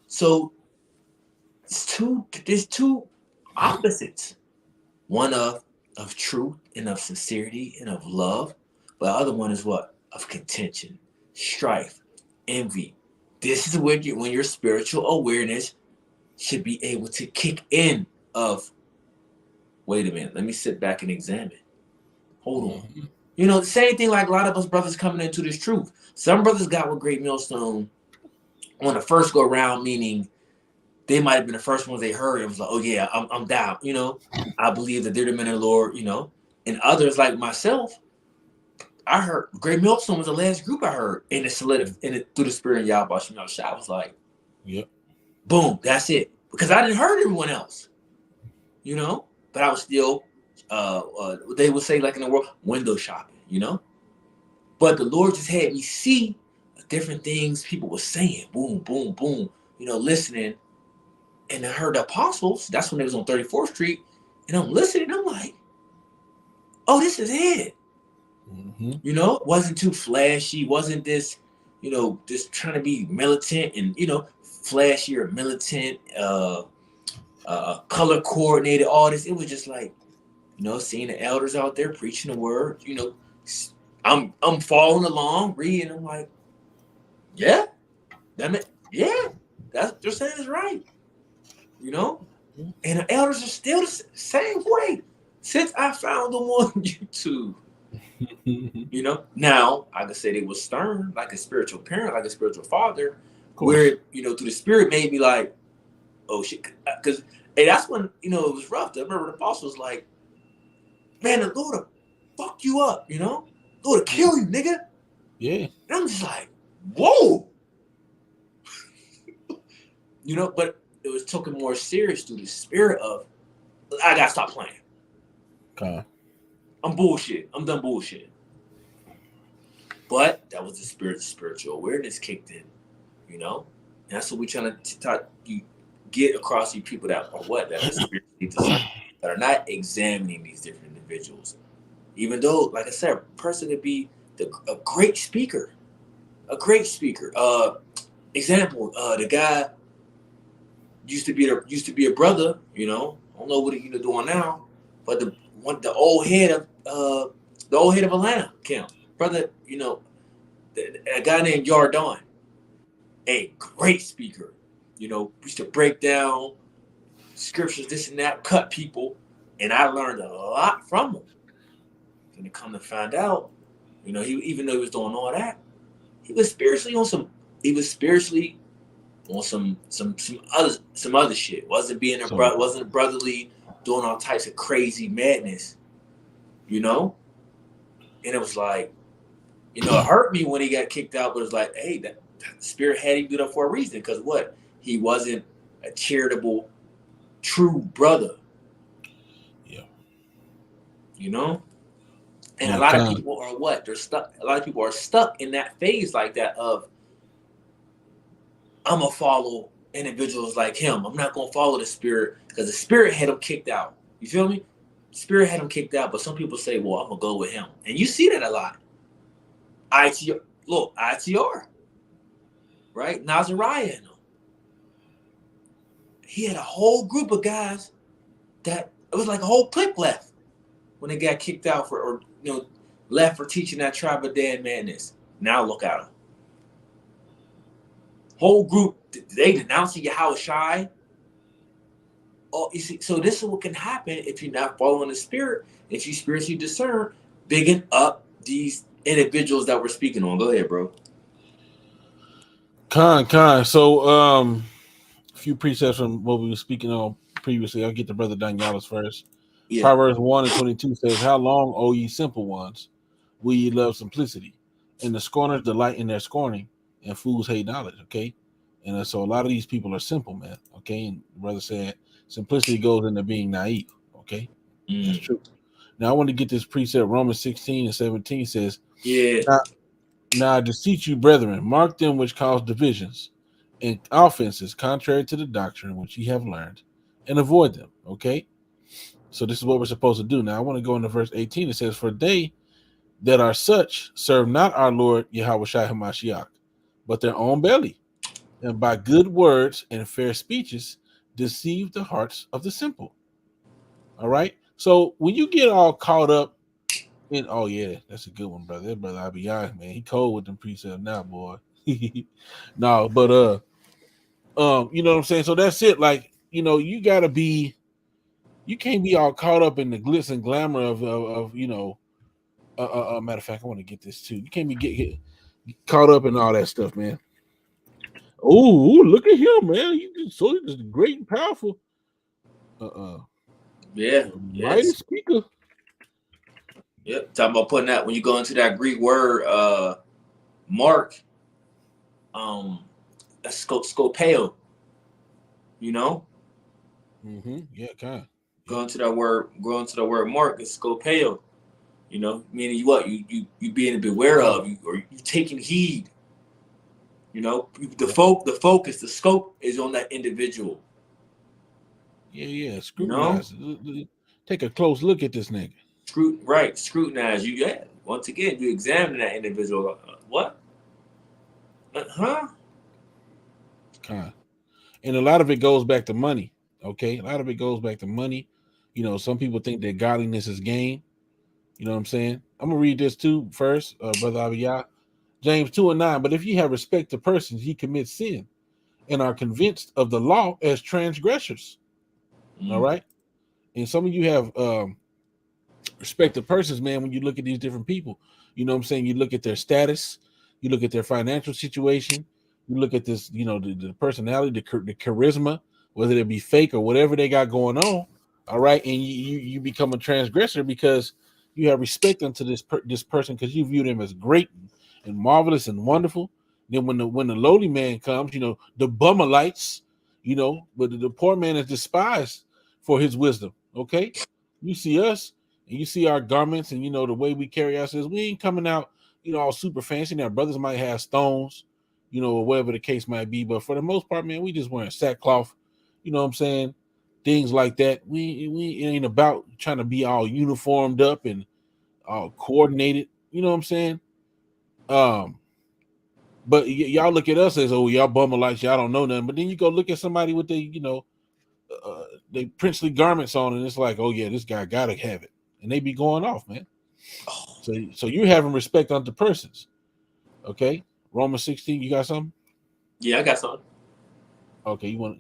So there's two opposites. One of truth and of sincerity and of love. But the other one is what? Of contention, strife, envy. This is when your spiritual awareness should be able to kick in of, wait a minute, let me sit back and examine. Hold on. Mm-hmm. You know, the same thing like a lot of us brothers coming into this truth. Some brothers got with Great Millstone on the first go around, meaning they might have been the first ones they heard. It was like, oh yeah, I'm down. You know, I believe that they're the men of the Lord. You know, and others like myself, I heard Great Millstone was the last group I heard, and it solidified, and it through the spirit of Yahweh Shai. I was like, Yep. boom, that's it, because I didn't heard everyone else. You know, but I was still, they would say like in the world, window shopping. You know, but the Lord just had me see different things people were saying. Boom, boom, boom. You know, listening. And I heard the apostles. That's when they was on 34th Street. And I'm listening. I'm like, oh, this is it. Mm-hmm. You know, wasn't too flashy. Wasn't this, you know, just trying to be militant and, you know, flashy or militant, color coordinated, all this. It was just like, you know, seeing the elders out there preaching the word. You know, I'm following along, reading. I'm like, yeah, yeah, that's what they're saying is right. You know, and the elders are still the same way since I found them on YouTube. You know, now I could say they were stern, like a spiritual parent, like a spiritual father, where you know, through the spirit made me like, oh shit, because hey, that's when you know it was rough. I remember the apostle was like, man, the Lord will fuck you up, you know, the Lord will kill you, nigga. Yeah. And I'm just like, whoa, you know, but it was taken more serious through the spirit of, I gotta stop playing. Okay. I'm bullshit. I'm done bullshit. But that was the spiritual awareness kicked in, you know? And that's what we're trying to you get across you people that are what? That are spiritually discerned, that are not examining these different individuals. Even though, like I said, a person could be a great speaker. A great speaker. Example, the guy used to be a brother, you know. I don't know what he's doing now, but the old head of Atlanta camp, brother, you know, a guy named Yardon, a great speaker. You know, used to break down scriptures, this and that, cut people, and I learned a lot from him. And to come to find out, you know, he even though he was doing all that, he was spiritually on some. He was spiritually on some other shit. Wasn't brotherly, doing all types of crazy madness. You know, and it was like, you know, it hurt me when he got kicked out, but it was like, hey, that spirit had him do that for a reason. Because what? He wasn't a charitable, true brother. Yeah. You know? And a Yeah. lot of people are what? They're stuck. A lot of people are stuck in that phase like that of, I'm going to follow individuals like him. I'm not going to follow the spirit because the spirit had him kicked out. You feel me? Spirit had him kicked out, but some people say, well, I'm going to go with him. And you see that a lot. ITR. Right? Nazariah and them. He had a whole group of guys that it was like a whole clique left when they got kicked out or left for teaching that tribe of Dan madness. Now look at them. Whole group, they denouncing Yahweh Shai. Oh, you see, so this is what can happen if you're not following the spirit, if you spiritually discern, bigging up these individuals that we're speaking on. Go ahead, bro. Con. So a few precepts from what we were speaking on previously. I'll get to Brother Danielis first. Yeah. Proverbs 1:22 says, how long, O ye simple ones, will ye love simplicity? And the scorners delight in their scorning, and fools hate knowledge. Okay. And so a lot of these people are simple, man. Okay. And the brother said simplicity goes into being naive. Okay. That's true. Now I want to get this precept. Romans 16 and 17 says, Yeah. now I beseech you, brethren, mark them which cause divisions and offenses contrary to the doctrine which ye have learned, and avoid them. Okay. So this is what we're supposed to do. Now I want to go into verse 18. It says, for they that are such serve not our Lord Yahweh Shai Hamashiach, but their own belly, and by good words and fair speeches deceive the hearts of the simple. All right. So when you get all caught up in, oh yeah, that's a good one, brother. That brother Abiyah, man, he cold with them precepts now, boy. No, but you know what I'm saying? So that's it. Like, you know, you gotta be, you can't be all caught up in the glitz and glamour of you know, matter of fact, I want to get this too. You can't be get caught up in all that stuff, man. Oh, look at him, man. You so just great and powerful. Yeah. Mighty Yes. speaker. Yep. Talking about putting that when you go into that Greek word, mark, that's scopeo. You know, Yeah, kind of. going to that word mark is scopeo. You know, meaning you what you being beware of, or you taking heed. You know, the focus, the scope is on that individual. Yeah. You know, Scrutinize. Take a close look at this nigga. scrutinize you. Yeah, once again, you examine that individual. What? Huh? Kind of. And a lot of it goes back to money. Okay, a lot of it goes back to money. You know, some people think that godliness is gain. You know what I'm saying? I'm gonna read this too first, brother Abiyah. James 2 and 9. But if ye have respect to persons, ye commit sin, and are convinced of the law as transgressors. All Mm. right. And some of you have respect to persons, man, when you look at these different people. You know what I'm saying? You look at their status, you look at their financial situation, you look at this, you know, the personality, the charisma, whether it be fake or whatever they got going on. All right. And you become a transgressor because you have respect unto this person because you view them as great and marvelous and wonderful. Then when the lowly man comes, you know, the bumalites, you know, but the poor man is despised for his wisdom. Okay. You see us, and you see our garments and you know the way we carry ourselves, we ain't coming out, you know, all super fancy. Now brothers might have stones, you know, or whatever the case might be, but for the most part, man, we just wearing sackcloth, you know what I'm saying? Things like that. We it ain't about trying to be all uniformed up and all coordinated, you know what I'm saying? Um, but y'all look at us as, oh, y'all bummer like y'all don't know nothing. But then you go look at somebody with the, you know, they princely garments on, and it's like, oh yeah, this guy gotta have it, and they be going off, man. So you're having respect unto persons. Okay. Romans 16, you got something? Yeah, I got something. Okay, you want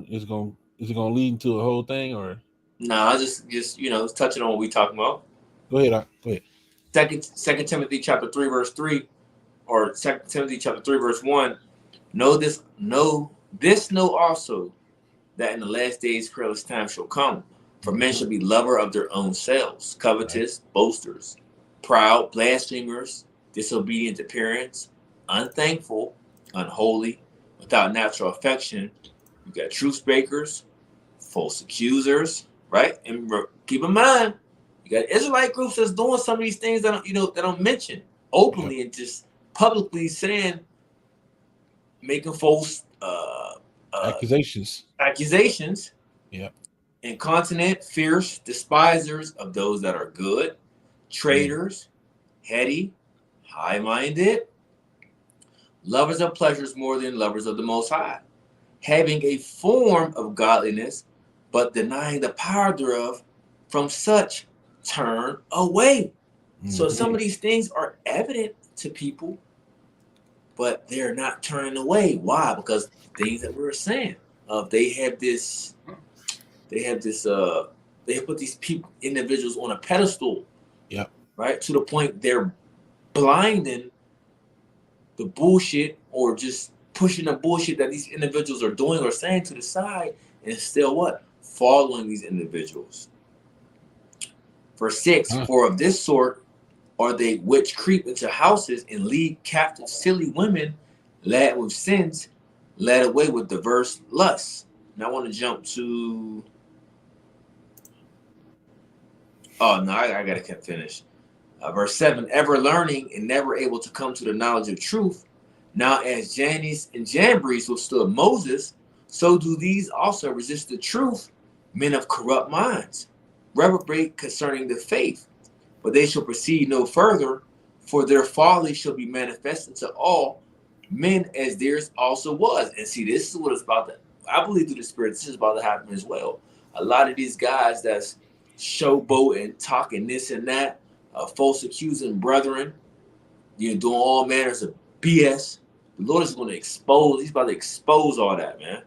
is it gonna lead into a whole thing or Nah, I just you know, touching on what we talking about. go ahead, go ahead. Second Timothy chapter 3 verse 3, or Second Timothy chapter 3 verse 1. Know also that in the last days perilous times shall come. For men shall be lover of their own selves, Right. covetous, boasters, proud, blasphemers, disobedient to parents, unthankful, unholy, without natural affection. You got truth breakers, false accusers, right? And keep in mind, you got Israelite groups that's doing some of these things that that don't mention Yep. openly and just publicly saying, making false Accusations. accusations. Yep. Incontinent, fierce, despisers of those that are good, traitors, heady, high-minded, lovers of pleasures more than lovers of the Most High, having a form of godliness, but denying the power thereof. From such turn away. So some of these things are evident to people, but they're not turning away. Why? Because the things that we were saying, they have this they have put these people, individuals, on a pedestal. Yep. Right, to the point they're blinding the bullshit, or just pushing the bullshit that these individuals are doing or saying to the side, and still what? Following these individuals. Verse 6, Huh. for of this sort are they which creep into houses and lead captive silly women, led with sins, led away with diverse lusts. Now I want to jump to Oh no, I gotta finish. Verse 7, ever learning and never able to come to the knowledge of truth. Now, as Jannes and Jambres withstood Moses, so do these also resist the truth, men of corrupt minds, reprobate concerning the faith. But they shall proceed no further, for their folly shall be manifested to all men as theirs also was. And see, this is what it's about to, I believe through the Spirit, this is about to happen as well. A lot of these guys that's showboating, talking this and that, false accusing brethren, doing all manners of BS. The Lord is going to expose, he's about to expose all that, man.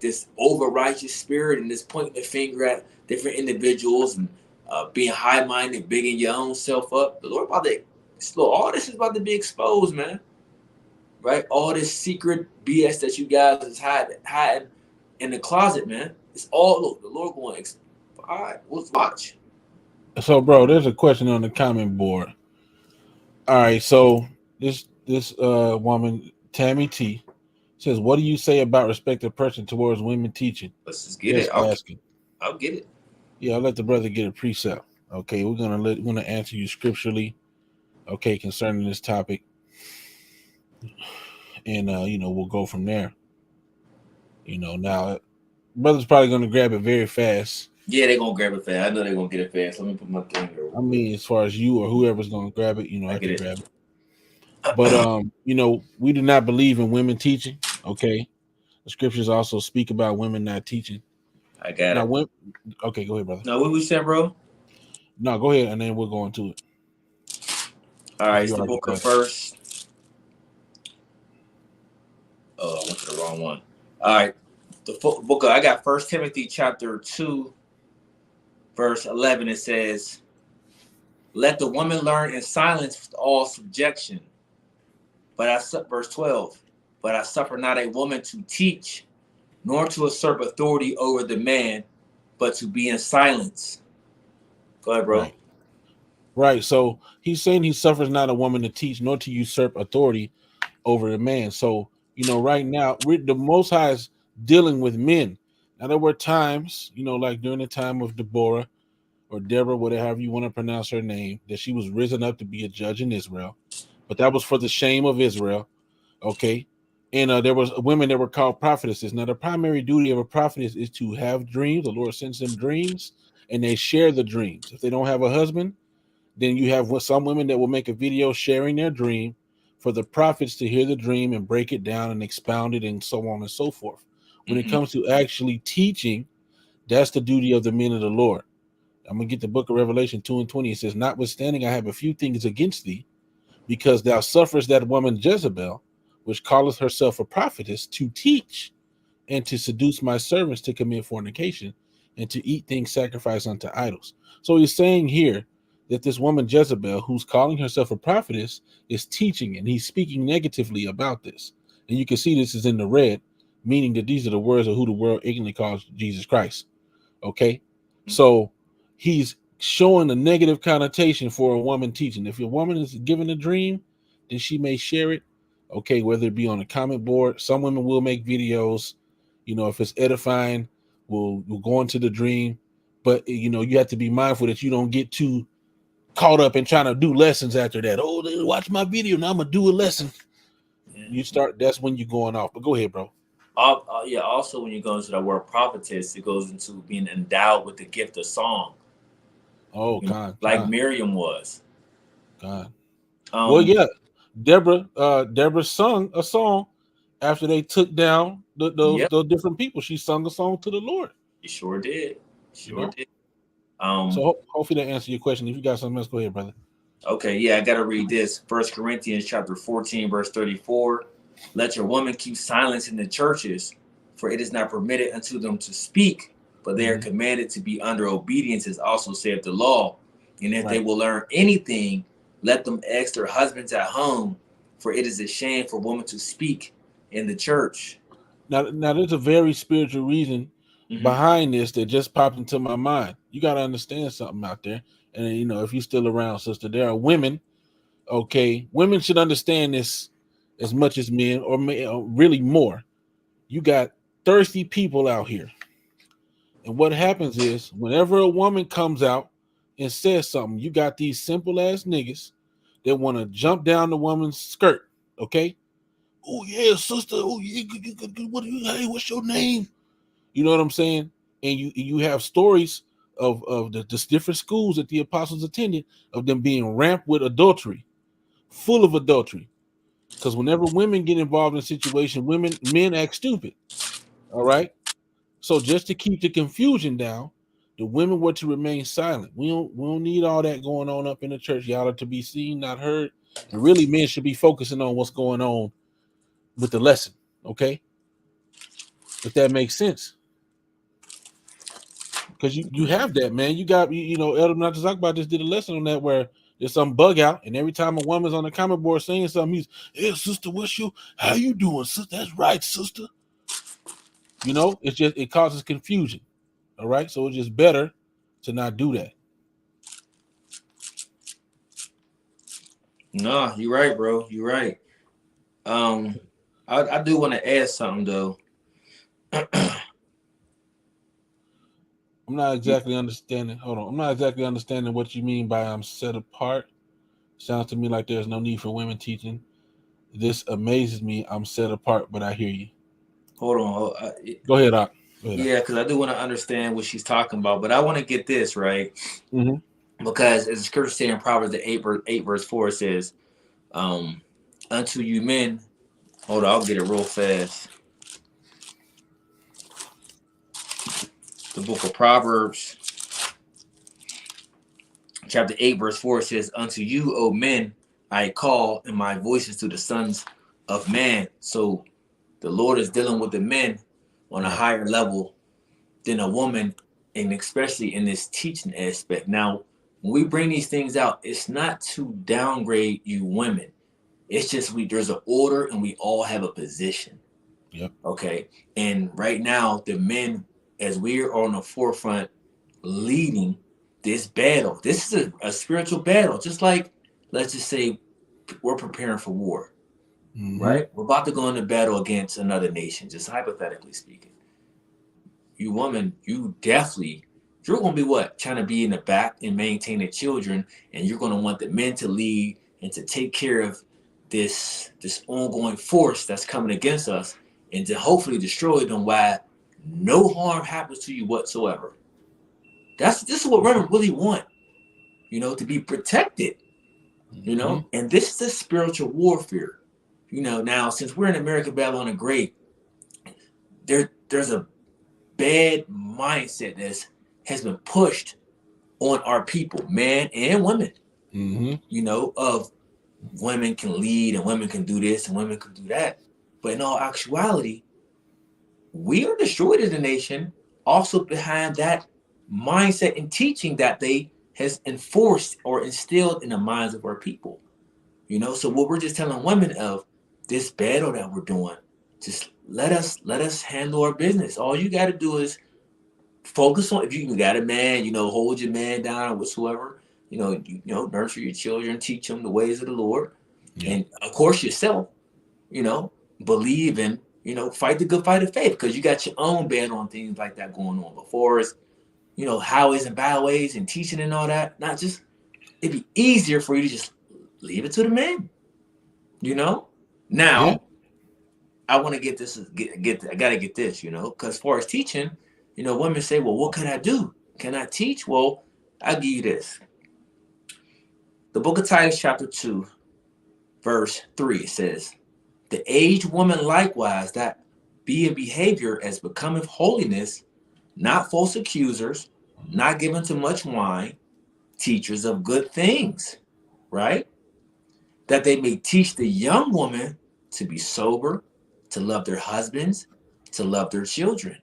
This over righteous spirit and this pointing the finger at different individuals and being high minded, bigging your own self up. The Lord about to, all this is about to be exposed, man. Right? All this secret BS that you guys is hiding in the closet, man. It's all, look, the Lord going to, all right, let's watch. So, bro, there's a question on the comment board. All right, so this woman, Tammy T, says, "What do you say about respected person towards women teaching?" Let's just get it. I'll get it. Yeah, I'll let the brother get a precept. Okay, we're gonna answer you scripturally. Okay, concerning this topic, and we'll go from there. Now, brother's probably gonna grab it very fast. Yeah, they're gonna grab it fast. I know they're gonna get it fast. Let me put my thing here. I mean, as far as you or whoever's gonna grab it, I can grab it. But we do not believe in women teaching. Okay, the scriptures also speak about women not teaching. I got it. Okay, go ahead, brother. No, what we said, bro? No, go ahead, and then we'll go into it. All right, it's the book of First. Oh, I went to the wrong one. All right, the book of, I got 1 Timothy chapter 2, verse 11. It says, "Let the woman learn in silence with all subjection." Verse 12. But I suffer not a woman to teach, nor to usurp authority over the man, but to be in silence. Go ahead, bro. Right. So he's saying he suffers not a woman to teach, nor to usurp authority over the man. So, right now, the Most High is dealing with men. Now, there were times, like during the time of Deborah or Deborah, whatever you want to pronounce her name, that she was risen up to be a judge in Israel. But that was for the shame of Israel. Okay. And there was women that were called prophetesses. Now, the primary duty of a prophetess is to have dreams. The Lord sends them dreams, and they share the dreams. If they don't have a husband, then you have some women that will make a video sharing their dream for the prophets to hear the dream and break it down and expound it and so on and so forth. When it comes to actually teaching, that's the duty of the men of the Lord. I'm going to get the book of Revelation 2:20. It says, "Notwithstanding, I have a few things against thee, because thou sufferest that woman Jezebel, which calleth herself a prophetess, to teach and to seduce my servants to commit fornication and to eat things sacrificed unto idols." So he's saying here that this woman Jezebel, who's calling herself a prophetess, is teaching, and he's speaking negatively about this. And you can see this is in the red, meaning that these are the words of who the world ignorantly calls Jesus Christ. Okay, so he's showing a negative connotation for a woman teaching. If a woman is given a dream, then she may share it. Okay, whether it be on a comment board, some women will make videos. If it's edifying, we'll go into the dream. But you have to be mindful that you don't get too caught up in trying to do lessons after that. Oh, they watch my video, now I'm gonna do a lesson. That's when you're going off. But go ahead, bro. Yeah, also when you go into the word prophetess, it goes into being endowed with the gift of song. Oh, God. Like Miriam was. God. Well, yeah. Deborah sung a song after they took down those different people. She sung a song to the Lord. She sure did. Did. So hopefully that answers your question. If you got something else, go ahead, brother. Okay, yeah, I got to read this. 1 Corinthians chapter 14, verse 34. "Let your woman keep silence in the churches, for it is not permitted unto them to speak, but they are commanded to be under obedience, as also saith the law. And if they will learn anything, let them ask their husbands at home, for it is a shame for women to speak in the church." Now there's a very spiritual reason behind this that just popped into my mind. You got to understand something out there. And, if you're still around, sister, there are women. Okay, women should understand this as much as men, or really more. You got thirsty people out here. And what happens is, whenever a woman comes out and says something, you got these simple ass niggas that want to jump down the woman's skirt. Okay. Oh yeah, sister. Oh yeah. What? Hey, what's your name? You know what I'm saying? And you have stories of the different schools that the apostles attended of them being ramped with adultery, full of adultery. Because whenever women get involved in a situation, men act stupid. All right. So just to keep the confusion down, the women were to remain silent. We don't need all that going on up in the church. Y'all are to be seen, not heard. And really, men should be focusing on what's going on with the lesson. Okay, if that makes sense. Because you have that, man. You got Elder not to talk about this did a lesson on that where there's some bug out, and every time a woman's on the comment board saying something, he's, hey sister, how you doing, sister? That's right, sister. It causes confusion. All right. So it's just better to not do that. No, you're right, bro. You're right. I do want to add something though. I'm not exactly understanding. Hold on. I'm not exactly understanding what you mean by I'm set apart. Sounds to me like there's no need for women teaching. This amazes me. I'm set apart, but I hear you. Hold on. Go ahead, Doc. Yeah, because I do want to understand what she's talking about, but I want to get this right. Because as the scripture says in Proverbs the 8 verse 4, it says, unto you men, hold on, I'll get it real fast. The book of Proverbs, chapter 8, verse 4 says, unto you, O men, I call, and my voice is to the sons of man. So the Lord is dealing with the men on a higher level than a woman, and especially in this teaching aspect. Now, when we bring these things out, it's not to downgrade you women. It's just there's an order and we all have a position. Yep. Okay. And right now, the men, as we're on the forefront leading this battle, this is a spiritual battle. Just like, let's just say we're preparing for war, right? We're about to go into battle against another nation, just hypothetically speaking. You woman, you're going to be what? Trying to be in the back and maintain the children, and you're going to want the men to lead and to take care of this ongoing force that's coming against us, and to hopefully destroy them while no harm happens to you whatsoever. This is what women really want, to be protected, and this is the spiritual warfare. Now since we're in American Babylon the Great, there's a bad mindset that has been pushed on our people, man and women, of women can lead and women can do this and women can do that. But in all actuality, we are destroyed as a nation also behind that mindset and teaching that they has enforced or instilled in the minds of our people. So what we're just telling women of this battle that we're doing, just let us handle our business. All you got to do is focus on, if you got a man, hold your man down or whatsoever, nurture your children, teach them the ways of the Lord. Yeah. And of course yourself, believe in, fight the good fight of faith, because you got your own battle on things like that going on before us, highways and byways and teaching and all that. Not just, it'd be easier for you to just leave it to the men, Now, yeah. I want to get this, I got to get this, because as far as teaching, women say, well, what can I do? Can I teach? Well, I'll give you this. The book of Titus, chapter 2, verse 3 says, the aged woman likewise, that be in behavior as becometh holiness, not false accusers, not given to much wine, teachers of good things, right? That they may teach the young woman to be sober, to love their husbands, to love their children,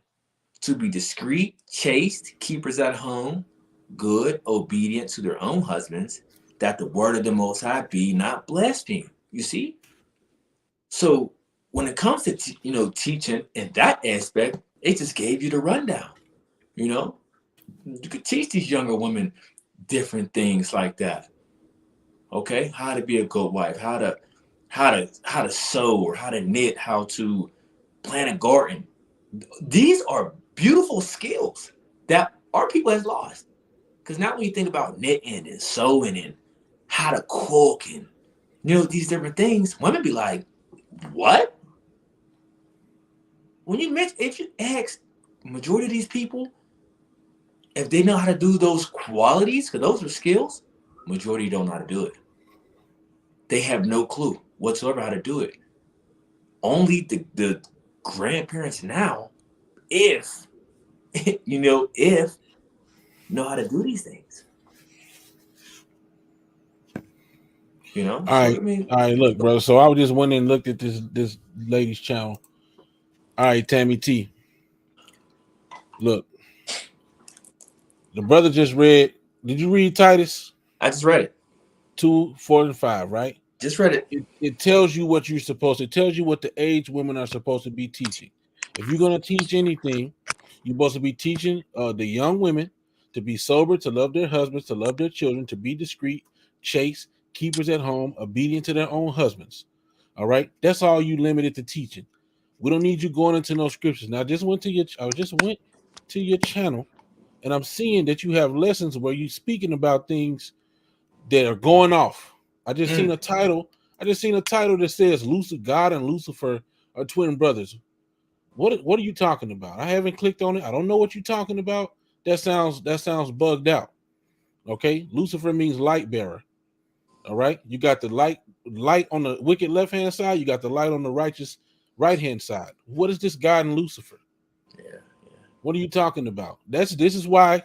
to be discreet, chaste, keepers at home, good, obedient to their own husbands, that the word of the Most High be not blasphemed. You see? So when it comes to, teaching in that aspect, it just gave you the rundown. You could teach these younger women different things like that. Okay? How to be a good wife, how to sew, or how to knit, how to plant a garden. These are beautiful skills that our people has lost, Because now when you think about knitting and sewing and how to cook and these different things, women be like, what? When you mention, if you ask majority of these people if they know how to do those qualities, because those are skills, majority don't know how to do it. They have no clue whatsoever how to do it. Only the grandparents now, if if know how to do these things. All So right, I mean, all right. Look, bro. So I just went and looked at this lady's channel. All right, Tammy T. Look, the brother just read. Did you read Titus I just read it. 2, 4, and 5? Right. Just read it. It tells you what you're supposed to. It tells you what the age women are supposed to be teaching. If you're gonna teach anything, you're supposed to be teaching the young women to be sober, to love their husbands, to love their children, to be discreet, chaste, keepers at home, obedient to their own husbands. All right, that's all you limited to teaching. We don't need you going into no scriptures. Now, I just went to your channel, and I'm seeing that you have lessons where you're speaking about things that are going off. I just seen a title. I just seen a title that says Lucifer, God and Lucifer are twin brothers. What are you talking about? I haven't clicked on it. I don't know what you're talking about. That sounds bugged out. Okay, Lucifer means light bearer. All right, you got the light on the wicked left hand side. You got the light on the righteous right hand side. What is this God and Lucifer? Yeah. What are you talking about? This is why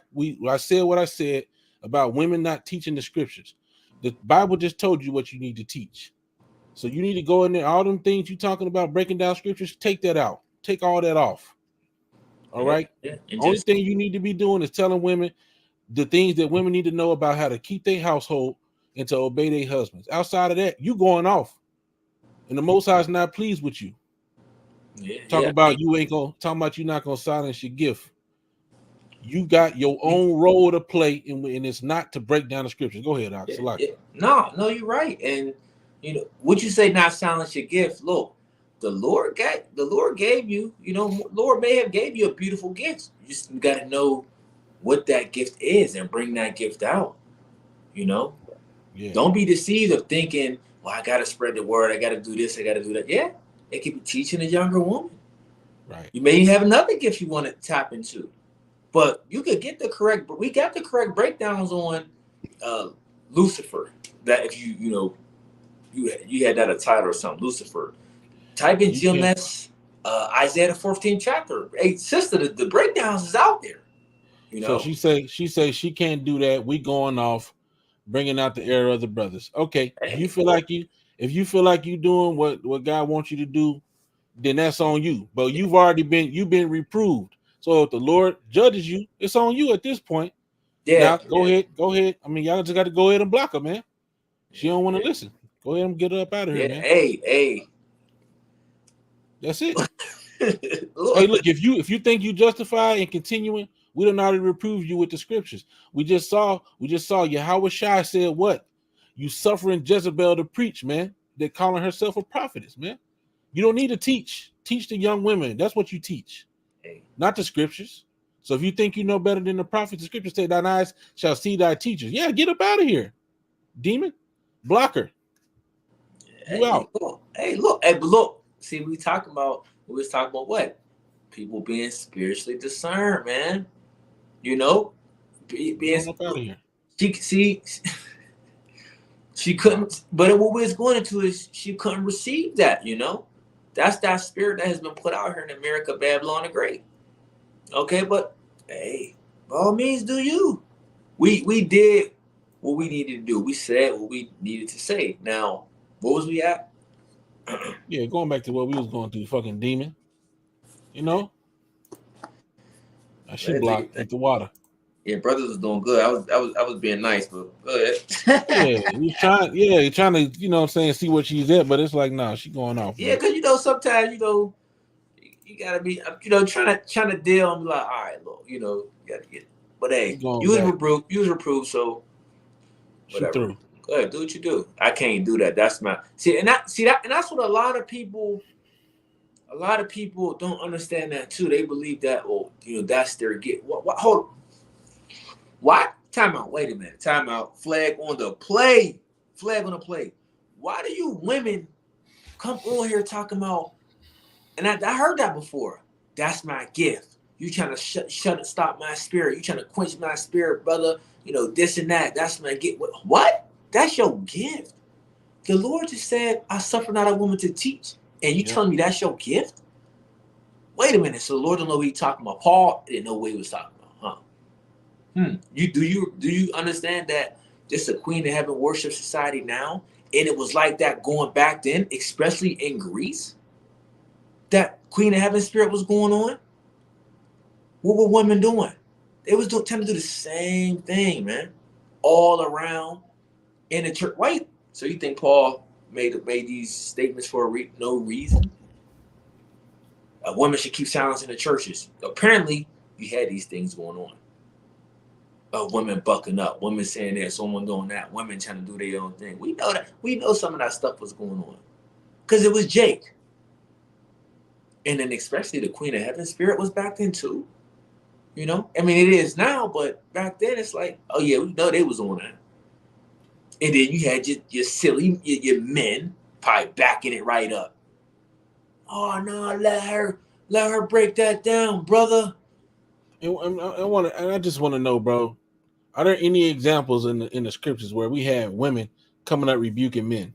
I said what I said about women not teaching the scriptures. The Bible just told you what you need to teach. So you need to go in there. All them things you talking about breaking down scriptures, take that out. Take all that off. All Yeah. right. Yeah. And Only just thing you need to be doing is telling women the things that women need to know about how to keep their household and to obey their husbands. Outside of that, you going off. And the Most High is not pleased with you. yeah. Talking about you not gonna silence your gift. You got your own role to play, and it's not to break down the scriptures. Go ahead, Ox. Yeah. No, you're right. And would you say not silence your gift? Look, the Lord gave you, Lord may have gave you a beautiful gift. You just got to know what that gift is and bring that gift out. Yeah. Don't be deceived of thinking, well, I got to spread the word. I got to do this. I got to do that. Yeah, it could be teaching a younger woman. Right. You may have another gift you want to tap into, but you could get the correct. We got the correct breakdowns on Lucifer. That if you had that a title or something, Lucifer. Type in GMS, Isaiah the 14th chapter. Hey, sister, the breakdowns is out there. So she say she can't do that. We going off, bringing out the error of the brothers. Okay, if you feel like you doing what God wants you to do, then that's on you. But you've been reproved. So if the Lord judges you, it's on you at this point. Yeah. Now go ahead. I mean, y'all just got to go ahead and block her, man. She don't want to listen. Go ahead and get her up out of here, man. Hey. That's it. Hey, look, if you think you justify and continuing, we don't already reprove you with the scriptures. We just saw Yahweh Shai said what? You suffering Jezebel to preach, man. They're calling herself a prophetess, man. You don't need to teach. Teach the young women. That's what you teach, not the scriptures. So if you think you know better than the prophets, the scriptures say thine eyes shall see thy teachers. Yeah, get up out of here, demon. Block her. You out. But look. See, we was talking about what? People being spiritually discerned, man. Being Up out of here. she couldn't. But what we was going into is she couldn't receive that. That's that spirit that has been put out here in America, Babylon the Great. Okay, but hey, by all means, do you? We did what we needed to do. We said what we needed to say. Now, what was we at? Yeah, going back to what we was going through, fucking demon. Now she blocked at the water. Yeah, brothers was doing good. I was being nice, but go ahead. Yeah, he's trying to, what I'm saying, see what she's at, but it's like, nah, she going off. Yeah, because sometimes you gotta be trying to deal and be like, all right, look, you gotta get. But hey, you was reproved, so whatever. She through. Go ahead, do what you do. I can't do that. That's my and that's what a lot of people don't understand that too. They believe that, that's their gift. Hold on. Why? Time out. Wait a minute. Time out. Flag on the play. Flag on the play. Why do you women come on here talking about? And I heard that before. That's my gift. You trying to shut it, stop my spirit. You trying to quench my spirit, brother. You know, this and that. That's my gift. What? That's your gift. The Lord just said, I suffer not a woman to teach. And you telling me that's your gift? Wait a minute. So the Lord don't know what he's talking about. Paul didn't know what he was talking about, huh? Do you understand that this is a Queen of Heaven worship society now? And it was like that going back then, especially in Greece. That Queen of Heaven spirit was going on. What were women doing? They was trying to do the same thing, man, all around in the church. Wait, so you think Paul made these statements for no reason? Women should keep silence in the churches. Apparently, you had these things going on. Women bucking up, women saying that, someone doing that, women trying to do their own thing. We know that. We know some of that stuff was going on because it was Jake. And then especially the Queen of Heaven spirit was back then too. You know? I mean, it is now, but back then it's like, oh yeah, we know they was on that. And then you had your silly, your men probably backing it right up. Oh no, let her break that down, brother. And I just want to know, bro, are there any examples in the scriptures where we had women coming out rebuking men?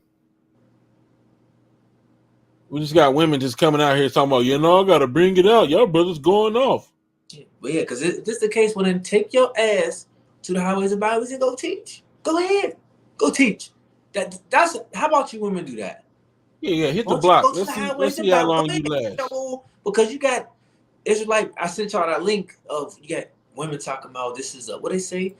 We just got women just coming out here talking about, I got to bring it out. Y'all brothers going off. But yeah, because if this is the case, well, then take your ass to the highways and byways and go teach. Go ahead. Go teach. That's how about you women do that? Yeah, hit the block. Let's see how long you last. Because you got, Israelite, I sent y'all that link of, you got women talking about, this is what they say,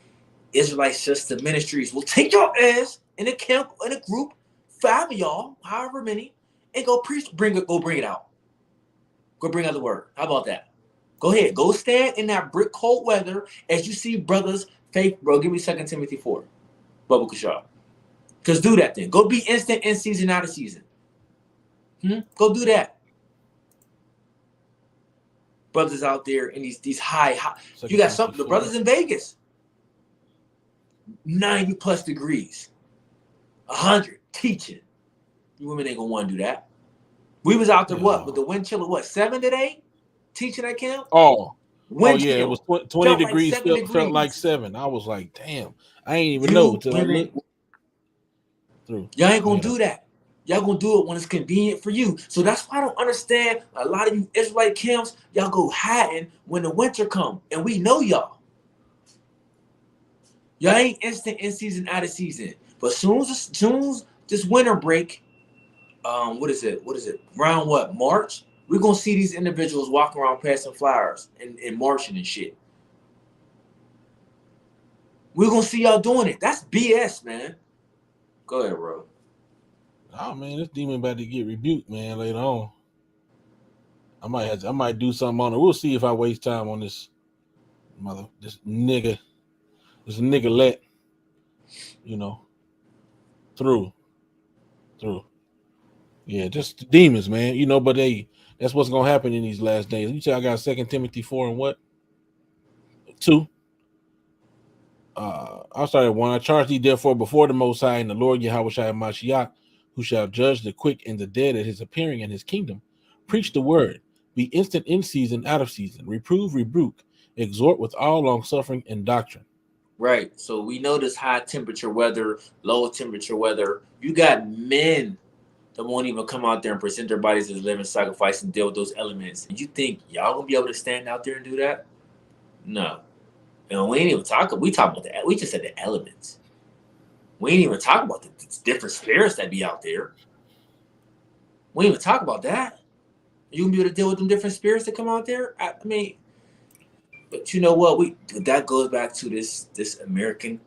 Israelite sister ministries. Well, take your ass in a camp, in a group, 5 of y'all, however many, and go preach, go bring it out. Go bring out the word. How about that? Go ahead. Go stand in that brick cold weather as you see brothers, faith, bro. Give me 2 Timothy 4. Bubba Kashaw. Because do that then. Go be instant in season, out of season. Go do that. Brothers out there in these high. You got some, the brothers in Vegas. 90 plus degrees. 100 teaching. You women ain't going to want to do that. We was out there, with the wind chill of 7 today? Teaching at camp? Wind chill. It was 20 degrees. Like felt like 7. I was like, damn. I ain't even know until I looked through. Y'all ain't going to do that. Y'all going to do it when it's convenient for you. So that's why I don't understand a lot of you Israelite camps, y'all go hiding when the winter come. And we know y'all. Y'all ain't instant in season, out of season. But soon as this winter break, what is it? Around March? We're going to see these individuals walking around passing flowers and marching and shit. We're going to see y'all doing it. That's BS, man. Go ahead, bro. Oh, man, this demon about to get rebuked, man, later on. I might do something on it. We'll see if I waste time on this nigga let, through. Yeah, just the demons, man. But that's what's gonna happen in these last days. You say I got 2 Timothy 4 and what? 2. I'll start at 1. I charge thee therefore before the Most High and the Lord Yahushua Mashiach, who shall judge the quick and the dead at his appearing in his kingdom. Preach the word. Be instant in season, out of season. Reprove, rebuke, exhort with all long suffering and doctrine. Right. So we know this high temperature weather, low temperature weather. You got men that won't even come out there and present their bodies as a living sacrifice and deal with those elements. And you think y'all gonna be able to stand out there and do that? No. And we ain't even we talk about we just said the elements. We ain't even talk about the different spirits that be out there. We ain't even talk about that. You gonna be able to deal with them different spirits that come out there? I mean, but you know what? That goes back to this Americanized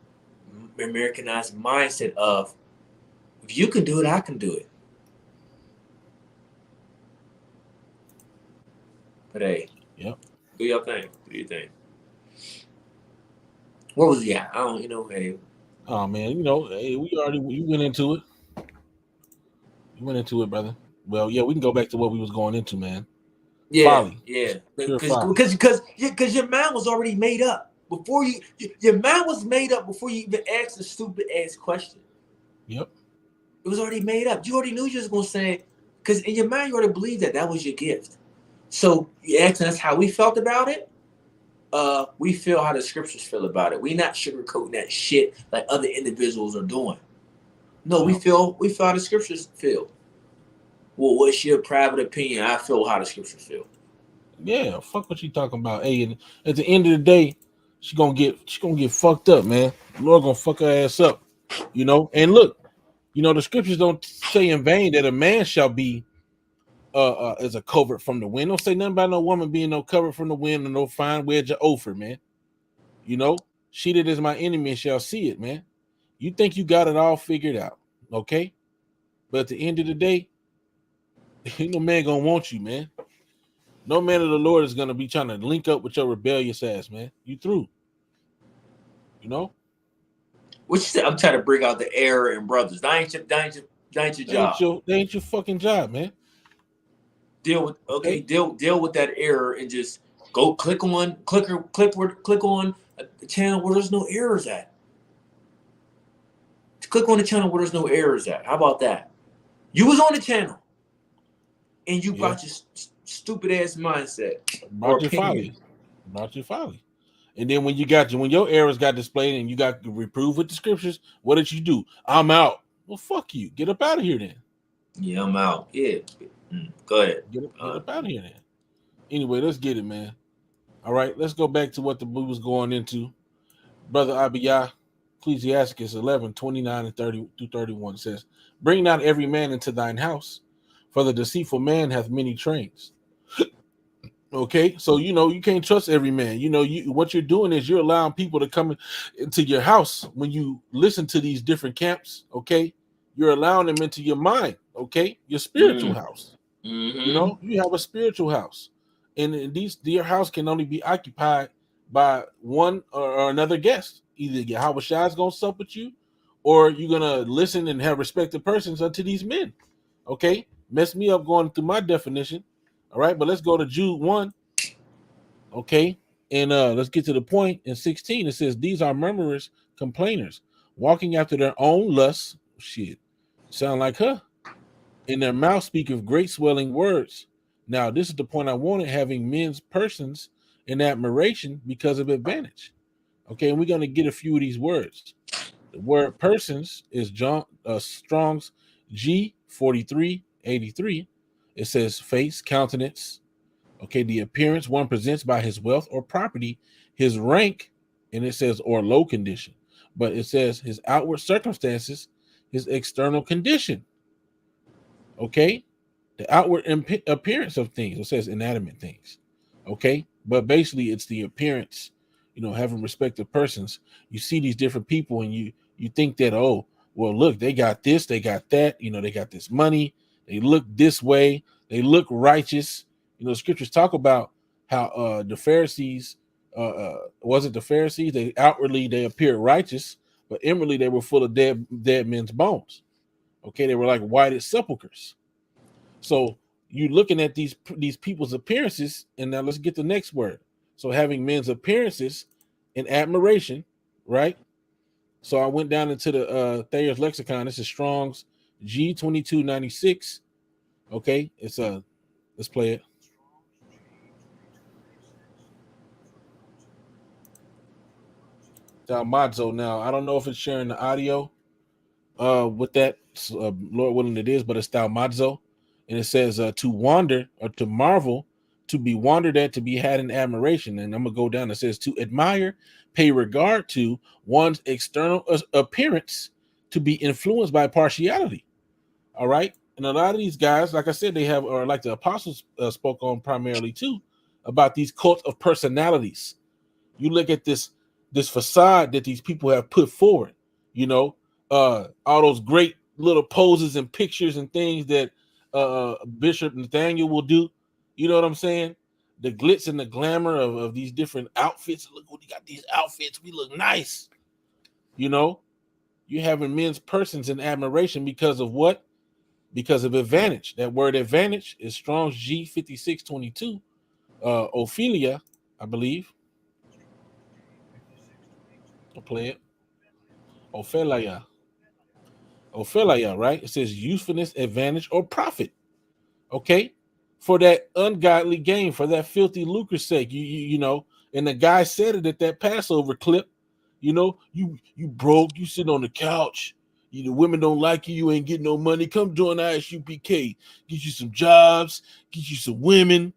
mindset of, if you can do it, I can do it. But hey, do your thing. Do your thing. Where was he at? I don't, hey. Oh man, hey, you went into it. You went into it, brother. Well, yeah, we can go back to what we was going into, man. Yeah, folly. Yeah. Because your mind was already made up before your mind was made up before you even asked a stupid ass question. Yep. It was already made up. You already knew you was gonna say, because in your mind you already believed that was your gift. So you asking us how we felt about it. We feel how the scriptures feel about it. We not sugarcoating that shit like other individuals are doing. No, we feel how the scriptures feel. Well, what's your private opinion? I feel how the scriptures feel. Yeah, fuck what you talking about. Hey, and at the end of the day, she gonna get fucked up, man. The Lord gonna fuck her ass up, you know. And look, you know the scriptures don't say in vain that a man shall be as a covert from the wind. Don't say nothing about no woman being no cover from the wind or no fine wedge of Ophir, man. You know, she that is my enemy shall see it, man. You think you got it all figured out, okay? But at the end of the day, ain't no man gonna want you, man. No man of the Lord is gonna be trying to link up with your rebellious ass, man. You through. You know? What you said? I'm trying to bring out the error in brothers. That ain't your job. That ain't your fucking job, man. Deal with Okay? deal with that error and just go click on a channel where there's no errors at. Click on the channel where there's no errors at. How about that? You was on the channel and you brought your stupid ass mindset or opinion. Brought your folly. And then when your errors got displayed and you got reproved with the scriptures, what did you do? I'm out. Well, fuck you. Get up out of here then. Yeah, I'm out. Yeah. Go ahead. Get up out of here then. Anyway, let's get it, man. All right, let's go back to what the book was going into. Brother Abiyah, Ecclesiasticus 11, 29 and 30 through 31 says, bring not every man into thine house, for the deceitful man hath many trains. Okay, so you can't trust every man. What you're doing is you're allowing people to come into your house when you listen to these different camps. Okay, you're allowing them into your mind. Okay, your spiritual house. Mm-hmm. You have a spiritual house, and your house can only be occupied by one or another guest. Either Yahweh Shai is gonna sup with you, or you're gonna listen and have respected persons unto these men. Okay, mess me up going through my definition. All right, but let's go to Jude 1. Okay, and let's get to the point. In 16, it says, these are murmurers, complainers, walking after their own lusts. Shit, sound like her. In their mouth speak of great swelling words. Now, this is the point I wanted, having men's persons in admiration because of advantage. Okay, and we're going to get a few of these words. The word persons is Strong's G4383. It says face, countenance. Okay, the appearance one presents by his wealth or property, his rank, and it says or low condition. But it says his outward circumstances, his external condition. Okay, the outward appearance of things. It says inanimate things. Okay, but basically it's the appearance. Having respect of persons. You see these different people, and you think that, oh, well, look, they got this, they got that. They got this money. They look this way. They look righteous. Scriptures talk about how the Pharisees wasn't the Pharisees. They appeared righteous, but inwardly they were full of dead men's bones. Okay, they were like whited sepulchres. So you looking at these people's appearances, and now let's get the next word. So having men's appearances in admiration, right? So I went down into the Thayer's lexicon. This is Strong's G2296. Okay, let's play it. Dalmazo. Now I don't know if it's sharing the audio with that, Lord willing it is, but it's Dalmazo. And it says to wander or to marvel, to be wondered at, to be had in admiration. And I'm going to go down. It says to admire, pay regard to one's external appearance, to be influenced by partiality. All right. And a lot of these guys, like I said, they have, or like the apostles spoke on primarily too, about these cults of personalities. You look at this facade that these people have put forward, all those great little poses and pictures and things that Bishop Nathaniel will do. You know what I'm saying? The glitz and the glamour of these different outfits. Look, we got these outfits. We look nice. You're having men's persons in admiration because of what? Because of advantage. That word advantage is Strong's G5622. Ophelia, I believe. I'll play it. Ophelia. Ophelia, right? It says usefulness, advantage, or profit. Okay, for that ungodly gain, for that filthy lucre's sake. You know, and the guy said it at that Passover clip. You know, you broke, you sitting on the couch. You know, women don't like you. You ain't getting no money. Come join ISUPK. Get you some jobs. Get you some women.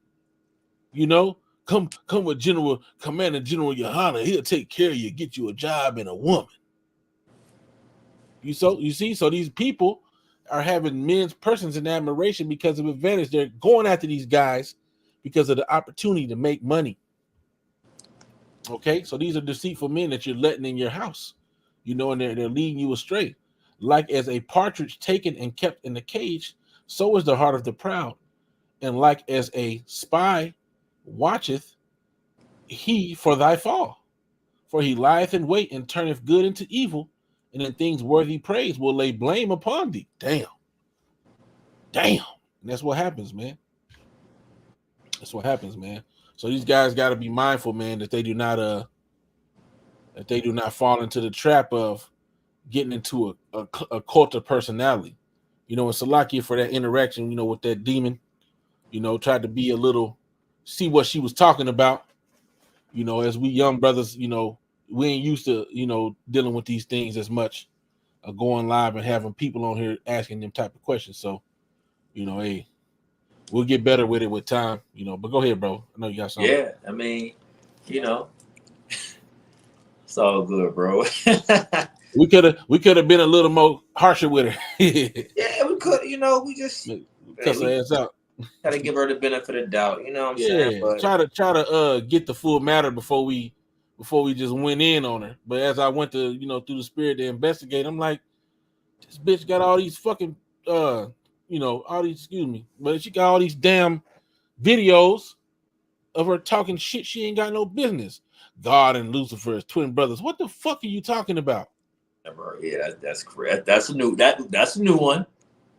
You know, come with General Commander General Yohana. He'll take care of you. Get you a job and a woman. You see, so these people are having men's persons in admiration because of advantage. They're going after these guys because of the opportunity to make money. Okay, so these are deceitful men that you're letting in your house, you know, and they're leading you astray. Like as a partridge taken and kept in the cage, so is the heart of the proud. And like as a spy watcheth he for thy fall, for he lieth in wait and turneth good into evil, and in things worthy praise will lay blame upon thee. Damn. And that's what happens, man. That's what happens, man. So these guys got to be mindful, man, that they do not fall into the trap of getting into a cult of personality. You know, and Salakia for that interaction, you know, with that demon, you know, tried to be a little, see what she was talking about. You know, as we young brothers, you know, we ain't used to, you know, dealing with these things as much, going live and having people on here asking them type of questions. So, you know, hey, we'll get better with it with time, you know. But go ahead, bro. I know you got something. Yeah, I mean, you know, it's all good, bro. We could have been a little more harsher with her. Yeah, we could. You know, we just cuss her ass out. Try to give her the benefit of doubt. You know what I'm Yeah, saying? But try to get the full matter before we just went in on her. But as I went to, you know, through the spirit to investigate, I'm like, this bitch got all these fucking you know, all these, excuse me, but she got all these damn videos of her talking shit she ain't got no business. God and Lucifer as twin brothers. What the fuck are you talking about? yeah, that's correct. That's a new one.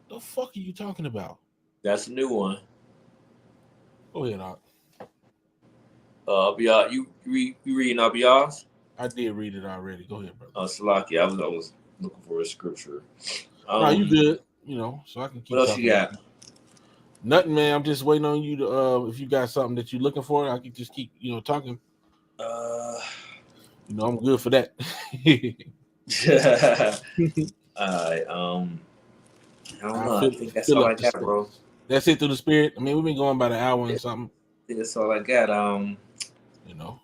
The fuck are you talking about? That's a new one. Go ahead, Doc. You reading Abiyah's? I did read it already. Go ahead, brother. Salaki, I was looking for a scripture. No, you good. You know, so I can keep. What else you got? Nothing, man. I'm just waiting on you to. If you got something that you're looking for, I can just keep, you know, talking. You know, I'm good for that. I don't know. I think that's all I got, bro. That's it through the spirit. I mean, we've been going about an hour and something. I think that's all I got. You know,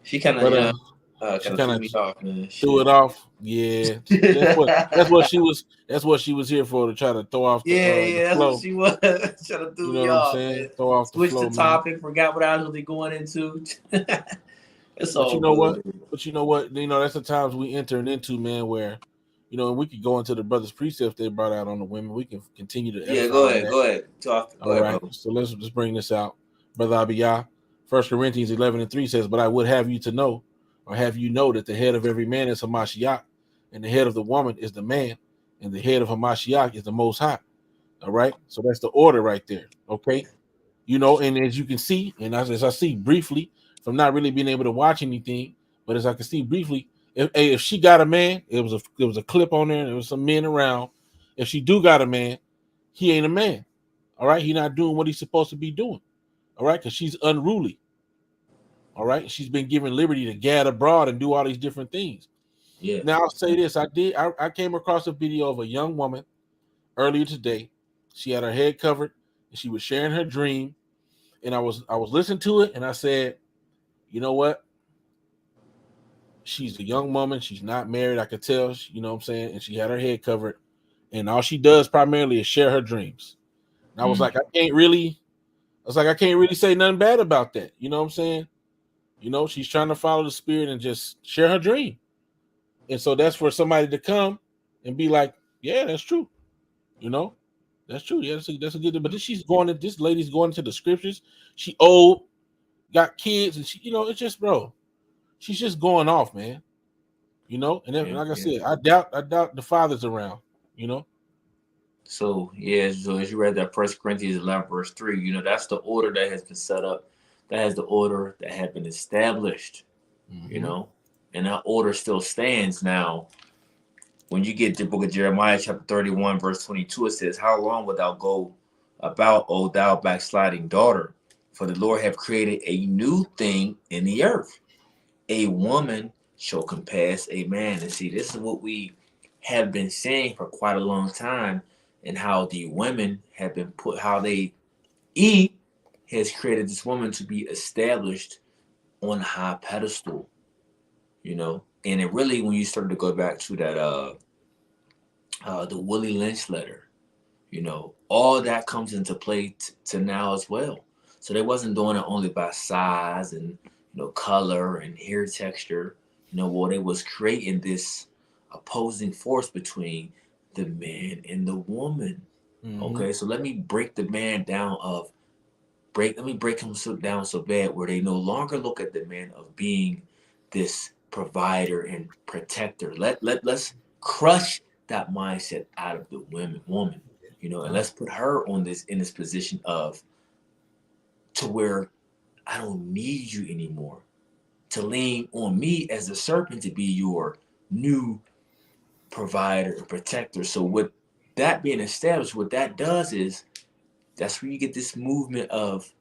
she kind of threw me off, man. Threw it off. Yeah, that's what she was. That's what she was here for, to try to throw off the flow. That's what she was trying to throw me off. Man. Throw off Switch the flow, the topic. Man. Forgot what I was really going into. It's all. But you know what? You know, that's the times we entering into, man, where, you know, we could go into the brothers' precepts they brought out on the women. We can continue to. Yeah, go ahead. Talk. All right. Bro. So let's just bring this out, brother Abiyah. 1 Corinthians 11:3 says, "But I would have you to know, or have you know, that the head of every man is Hamashiach, and the head of the woman is the man, and the head of Hamashiach is the Most High." All right. So that's the order right there. Okay. You know, and as you can see, and as I see briefly, from not really being able to watch anything, but as I can see briefly, if she got a man, it was a clip on there, and there was some men around. If she do got a man, he ain't a man. All right, he not doing what he's supposed to be doing. All right, because she's unruly. All right, she's been given liberty to gad abroad and do all these different things. Yeah. Now I'll say this: I came across a video of a young woman earlier today. She had her head covered, and she was sharing her dream. And I was listening to it, and I said, you know what? She's a young woman. She's not married. I could tell, you know what I'm saying? And she had her head covered. And all she does primarily is share her dreams. And I was like, I can't really say nothing bad about that. You know what I'm saying? You know, she's trying to follow the spirit and just share her dream. And so that's for somebody to come and be like, yeah, that's true. You know, that's true. Yeah, that's a good. But this lady's going to the scriptures. She old, got kids, and she, you know, it's just, bro, she's just going off, man. You know, and then, like I said, I doubt the father's around. You know. So so as you read that 1 Corinthians 11:3, you know, that's the order that has been set up. That has the order that had been established. You know, and that order still stands. Now, when you get the book of Jeremiah, chapter 31, verse 22, it says, "How long wilt thou go about, O thou backsliding daughter? For the Lord hath created a new thing in the earth. A woman shall compass a man." And see, this is what we have been saying for quite a long time, and how the women have been put, how they eat has created this woman to be established on a high pedestal, you know. And it really, when you start to go back to that the Willie Lynch letter, you know, all that comes into play to now as well. So they wasn't doing it only by size and, color and hair texture. Well, they was creating this opposing force between the man and the woman. Mhm. Okay, so let me break the man down of let me break him down so bad where they no longer look at the man of being this provider and protector. Let's crush that mindset out of the woman, and let's put her on this in this position of to where I don't need you anymore. To lean on me as the serpent to be your new provider and protector. So with that being established, what that does is that's where you get this movement of,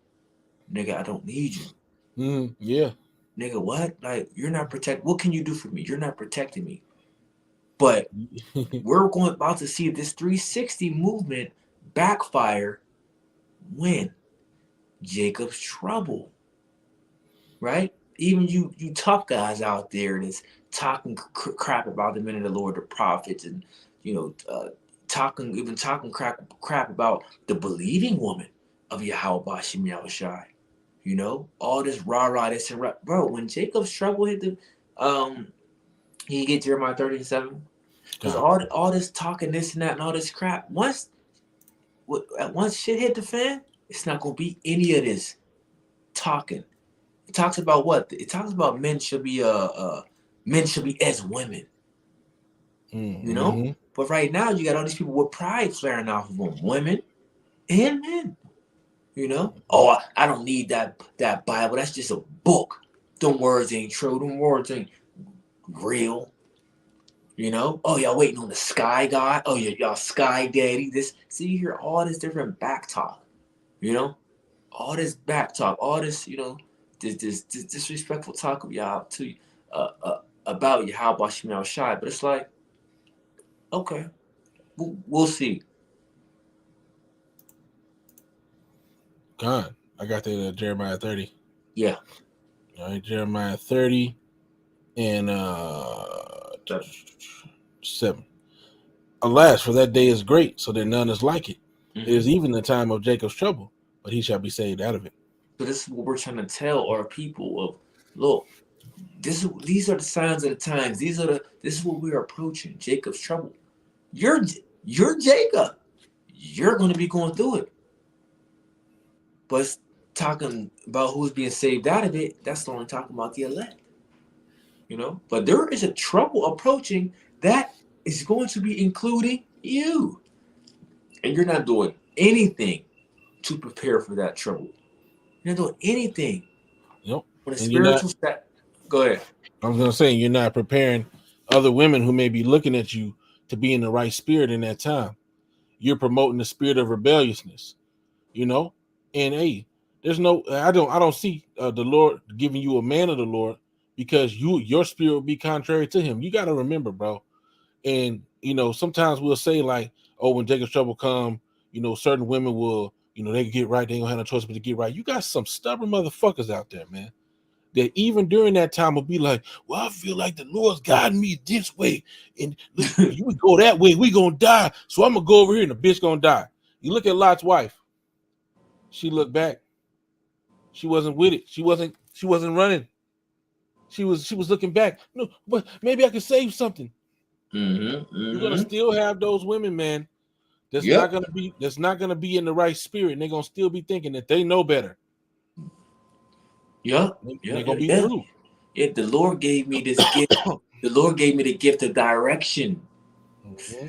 nigga, I don't need you. Yeah. Nigga, what? Like, you're not what can you do for me? You're not protecting me. But we're about to see this 360 movement backfire when Jacob's trouble. Right? Even you tough guys out there that's talking crap about the men of the Lord, the prophets, and talking crap about the believing woman of Yahweh Bashim Yahushai. All this rah-rah, this and rah. Bro, when Jacob's trouble hit he get Jeremiah 37. Because all this talking, this and that, and all this crap, once shit hit the fan, it's not going to be any of this talking. It talks about what? It talks about men should be as women. Mm-hmm. But right now, you got all these people with pride flaring off of them, women and men. Oh, I don't need that Bible. That's just a book. Them words ain't true. Them words ain't real. Oh, y'all waiting on the sky god. Oh, y'all sky daddy. See, you hear all this different back talk. All this back talk. All this, this disrespectful talk of y'all to about Yahweh Shemel Shai. But it's like, okay, we'll see. God, I got that Jeremiah 30. Yeah. All right, Jeremiah 30 and 7. Alas, for that day is great, so that none is like it. Mm-hmm. It is even the time of Jacob's trouble, but he shall be saved out of it. So this is what we're trying to tell our people of, look, these are the signs of the times. This is what we're approaching. Jacob's trouble. You're Jacob. You're going to be going through it. But talking about who's being saved out of it, that's only talking about the elect. But there is a trouble approaching that is going to be including you. And you're not doing anything to prepare for that trouble. You're not doing anything. Yep. When a spiritual go ahead. I was going to say, you're not preparing other women who may be looking at you to be in the right spirit in that time. You're promoting the spirit of rebelliousness, and hey, there's no, I don't see the Lord giving you a man of the Lord because your spirit will be contrary to him. You got to remember, bro. And, sometimes we'll say like, oh, when Jacob's trouble come, certain women will, they get right. They ain't gonna have no choice but to get right. You got some stubborn motherfuckers out there, man, that even during that time will be like, well, I feel like the Lord's guiding me this way. And you would go that way, we gonna die. So I'm gonna go over here and the bitch gonna die. You look at Lot's wife. She looked back. She wasn't with it. She wasn't running. She was looking back. No, but maybe I could save something. You're gonna still have those women, man. That's not gonna be in the right spirit. And they're gonna still be thinking that they know better. Yep. They're gonna be true. Yeah, the Lord gave me this gift. The Lord gave me the gift of direction. Mm-hmm.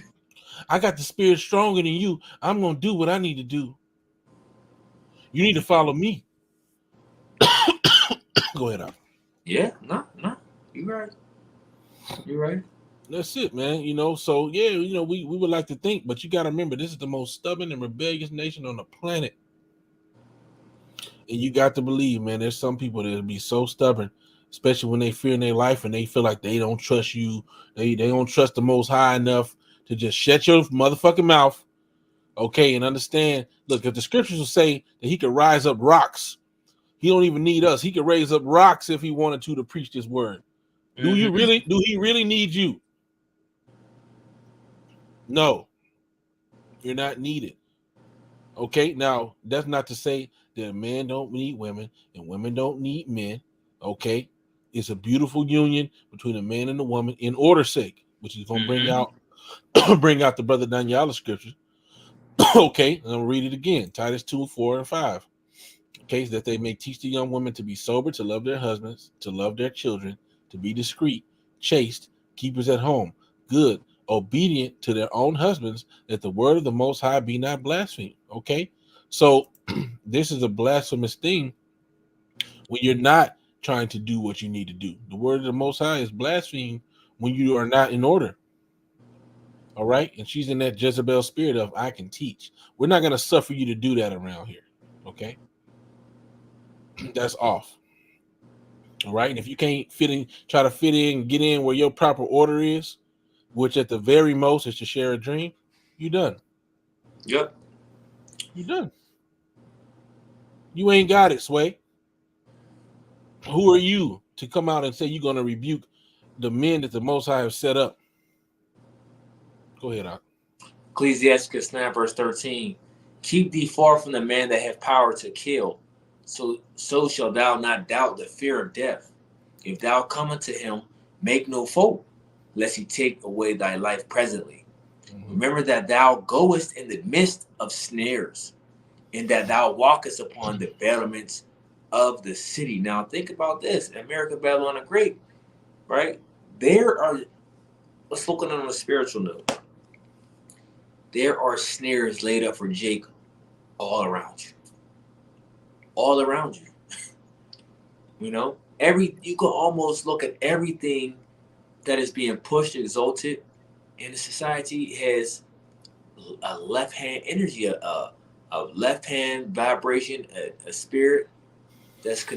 I got the spirit stronger than you. I'm gonna do what I need to do. You need to follow me. Go ahead, Al. Yeah, no, you're right. You're right. That's it, man. So yeah, we would like to think, but you got to remember, this is the most stubborn and rebellious nation on the planet. And you got to believe, man, there's some people that'll be so stubborn, especially when they fear in their life and they feel like they don't trust you. They don't trust the Most High enough to just shut your motherfucking mouth, okay, and understand. Look, if the scriptures will say that he could rise up rocks, he don't even need us. He could raise up rocks if he wanted to preach this word. Do he really need you? No, you're not needed. Okay, now that's not to say that men don't need women and women don't need men. Okay, it's a beautiful union between a man and a woman in order's sake, which is going to bring out bring out the brother Daniela scriptures. Okay, and I'll read it again. Titus 2, 4, and 5. Okay, that they may teach the young women to be sober, to love their husbands, to love their children, to be discreet, chaste, keepers at home, good, obedient to their own husbands, that the word of the Most High be not blasphemed. Okay, so this is a blasphemous thing when you're not trying to do what you need to do. The word of the Most High is blasphemed when you are not in order. All right, and she's in that Jezebel spirit of I can teach. We're not going to suffer you to do that around here. Okay, that's off. All right. And if you can't try to fit in, get in where your proper order is, which at the very most is to share a dream, you done. Yep. You done. You ain't got it, Sway. Who are you to come out and say you're going to rebuke the men that the Most High have set up? Go ahead, Doc. Ecclesiastes 9, verse 13. Keep thee far from the man that hath power to kill, so shalt thou not doubt the fear of death. If thou come unto him, make no foe, lest he take away thy life presently. Remember that thou goest in the midst of snares, and that thou walkest upon the battlements of the city. Now think about this. America, Babylon the Great, right? Let's look at it on a spiritual note. There are snares laid up for Jacob all around you. All around you. You can almost look at everything that is being pushed, exalted in the society has a left hand energy, a left hand vibration, a spirit that's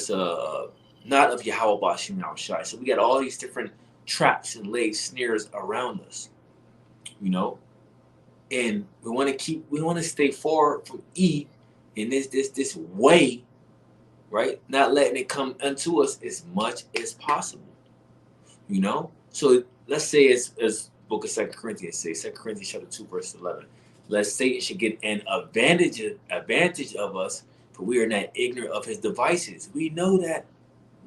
not of Yahweh Bashim Shai. So we got all these different traps and laid snares around us, and we want to stay far from E in this way, right? Not letting it come unto us as much as possible, So let's say as Book of 2 Corinthians says, 2 Corinthians chapter 2, verse 11. Lest Satan should get an advantage of us, for we are not ignorant of his devices. We know that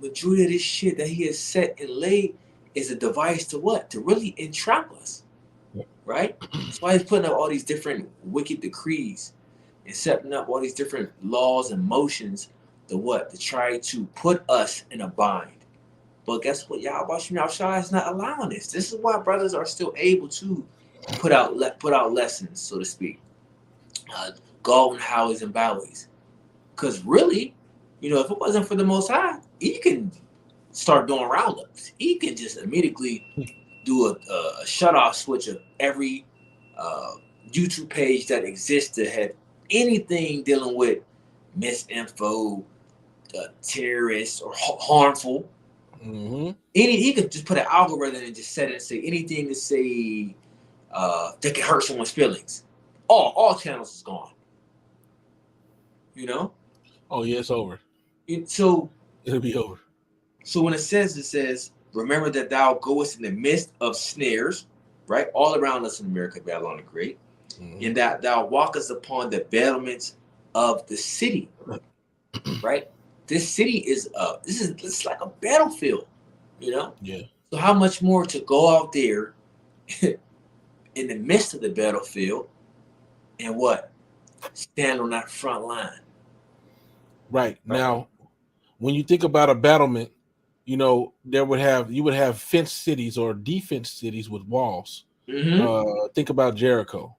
majority of this shit that he has set and laid is a device to what? To really entrap us. Right? That's why he's putting up all these different wicked decrees and setting up all these different laws and motions to try to put us in a bind. But guess what? Yahweh Shai is not allowing this. This is why brothers are still able to put out lessons, so to speak. Golden highways and byways. Because really, if it wasn't for the Most High, he can start doing roundups. He can just immediately do a shut-off switch of every YouTube page that exists that had anything dealing with misinfo, terrorists, or harmful. He could just put an algorithm and just set it and say anything to say that can hurt someone's feelings. All channels is gone. Oh yeah, it's over. So it'll be over. So when it says, remember that thou goest in the midst of snares, right? All around us in America, Babylon the Great, and that thou walkest upon the battlements of the city, right? This city is it's like a battlefield, Yeah. So how much more to go out there in the midst of the battlefield and what? Stand on that front line. Right. Now, when you think about a battlement, you would have fenced cities or defense cities with walls. Think about Jericho.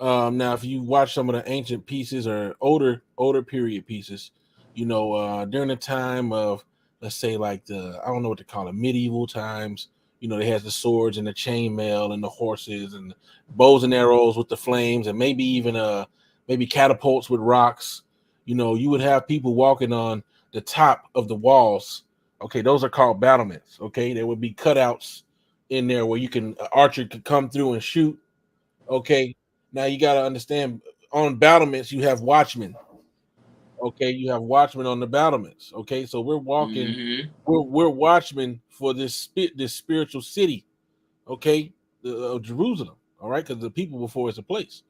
Now, if you watch some of the ancient pieces or older period pieces, during the time of, let's say, like I don't know what to call it, medieval times, They has the swords and the chainmail and the horses and bows and arrows with the flames and maybe even maybe catapults with rocks. You would have people walking on the top of the walls. Okay, those are called battlements. Okay, there would be cutouts in there where an archer could come through and shoot. Okay, now you got to understand, on battlements you have watchmen. Okay, you have watchmen on the battlements. Okay, so we're walking, Mm-hmm. we're watchmen for this spiritual city. Okay, of Jerusalem. All right, because the people before it's a place.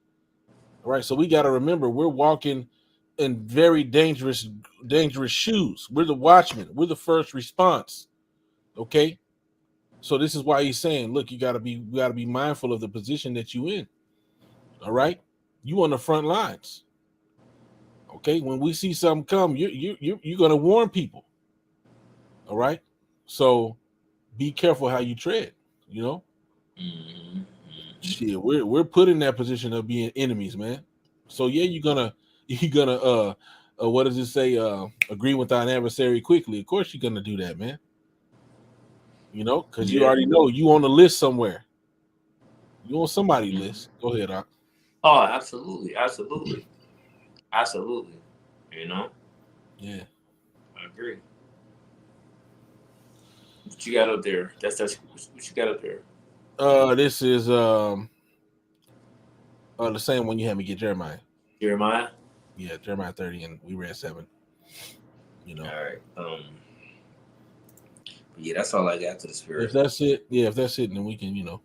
All right, so we got to remember we're walking in very dangerous shoes. We're the watchmen. We're the first response. Okay, so this is why he's saying, look, you got to be mindful of the position that you in. All right, you on the front lines. Okay, when we see something come, you're gonna warn people. All right, so be careful how you tread. You know, Mm-hmm. Mm-hmm. shit, we're put in that position of being enemies, man. So yeah, you're gonna what does it say? Agree with thine adversary quickly. Of course, you're gonna do that, man. Because you Yeah. already know you on the list somewhere. You on somebody's Mm-hmm. list. Go ahead, Doc. Oh, absolutely, absolutely, absolutely. You know, Yeah. I agree. What you got up there? That's what you got up there. This is the same one you had me get, Jeremiah. Jeremiah. Yeah, Jeremiah 30, and we read 7. You know, All right. Yeah, that's all I got to the if spirit. that's it, if that's it, then we can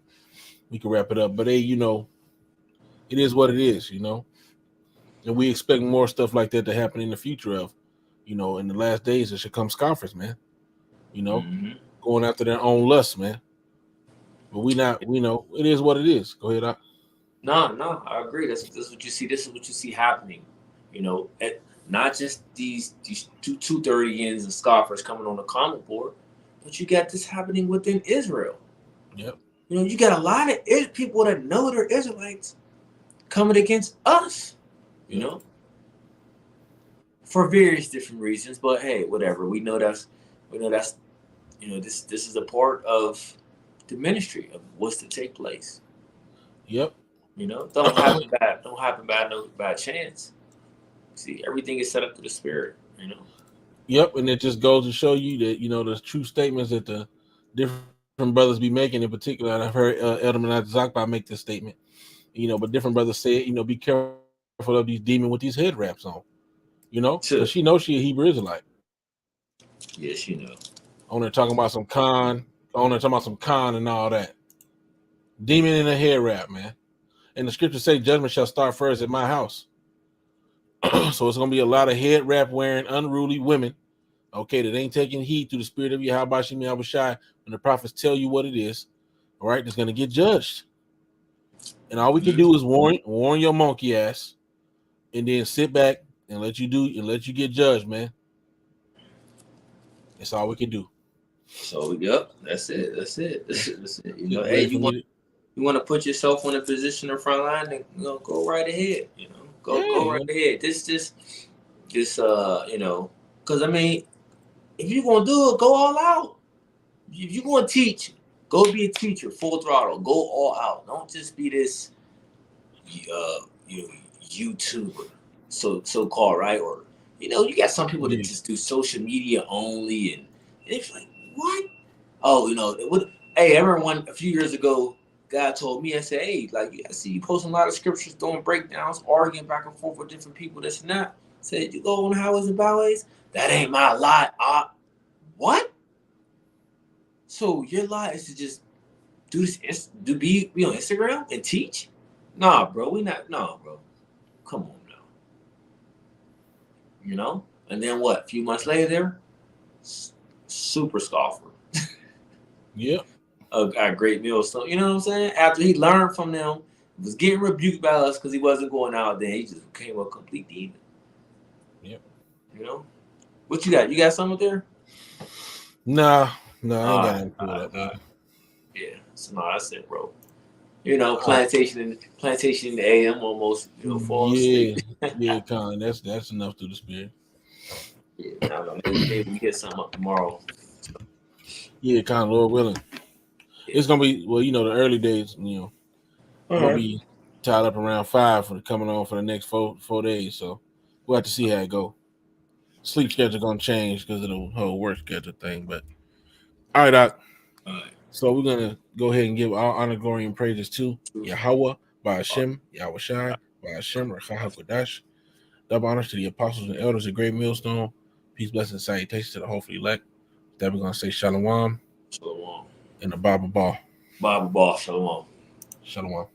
wrap it up. But hey, it is what it is, and we expect more stuff like that to happen in the future. In the last days, it should come scoffers, man. You know, Mm-hmm. going after their own lust, man. But we not, it is what it is. Go ahead, Doc. No, no, I agree. That's what you see. This is what you see happening. Not just these 230ins and scoffers coming on the comment board, but you got this happening within Israel. Yep. You got a lot of people that know they're Israelites coming against us. You Yep. know, for various different reasons. But hey, whatever. We know that's this is a part of the ministry of what's to take place. Yep. Don't happen by no bad chance. See, everything is set up to the spirit. Yep. And it just goes to show you that the true statements that the different brothers be making. In particular, and I've heard Elderman Zakba make this statement. But different brothers say it. Be careful of these demons with these head wraps on. Because she knows she a Hebrew Israelite. Yes, On there talking about some con, and all that. Demon in a head wrap, man. And the scriptures say judgment shall start first at my house. So it's gonna be a lot of head wrap wearing unruly women, okay, that ain't taking heed to the spirit of Yahweh Shemi Abishai when the prophets tell you what it is. All right, that's gonna get judged. And all we can do is warn your monkey ass, and then sit back and let you get judged, man. That's all we can do. So yep, that's it. That's it. That's it. Hey, Ready for me to? you want to put yourself in a position in front line, then go right ahead. Go Yeah, right ahead. Because I mean, if you're gonna do it, go all out. If you're gonna teach, go be a teacher, full throttle. Go all out. Don't just be this, you YouTuber, so called, right? Or you got some people that yeah, just do social media only, and it's like, what? Oh, hey, I remember a few years ago, God told me, I said, hey, like, I see you posting a lot of scriptures, doing breakdowns, arguing back and forth with different people, this and that. Said, you go on highways and byways? That ain't my lot. What? So your lot is to just do this, be on Instagram and teach? Nah, bro, bro. Come on now. And then what? A few months later, super scoffer. yep. A great meal. So you know what I'm saying? After he learned from them, was getting rebuked by us because he wasn't going out there. He just became a complete demon. Yep. You know? What you got? You got something there? Nah, I ain't All got right, nothing all to it right, up, all man. right. Yeah. So no, that's it, bro. All right. Plantation in the AM almost, fall asleep. Yeah, yeah, Colin. That's enough to the spirit. Yeah, I don't know. Maybe we get something up tomorrow. Yeah, Colin, Lord willing. It's gonna be the early days. I'm gonna be tied up around 5 for coming on for the next 4 days. So we'll have to see how it go. Sleep schedule gonna change because of the whole work schedule thing. But all right, Doc. All right. So we're gonna go ahead and give all honor, glory, and praises to Yahweh, by Hashem, Yahweh Shai, by Hashem, Rachaha Kodash. Double honors to the apostles and elders of Great Millstone. Peace, blessings, and salutations to the hopefully elect. That we're gonna say Shalom. Shalom. And the Bible Ball. Bible Ball. Shalom. Shalom.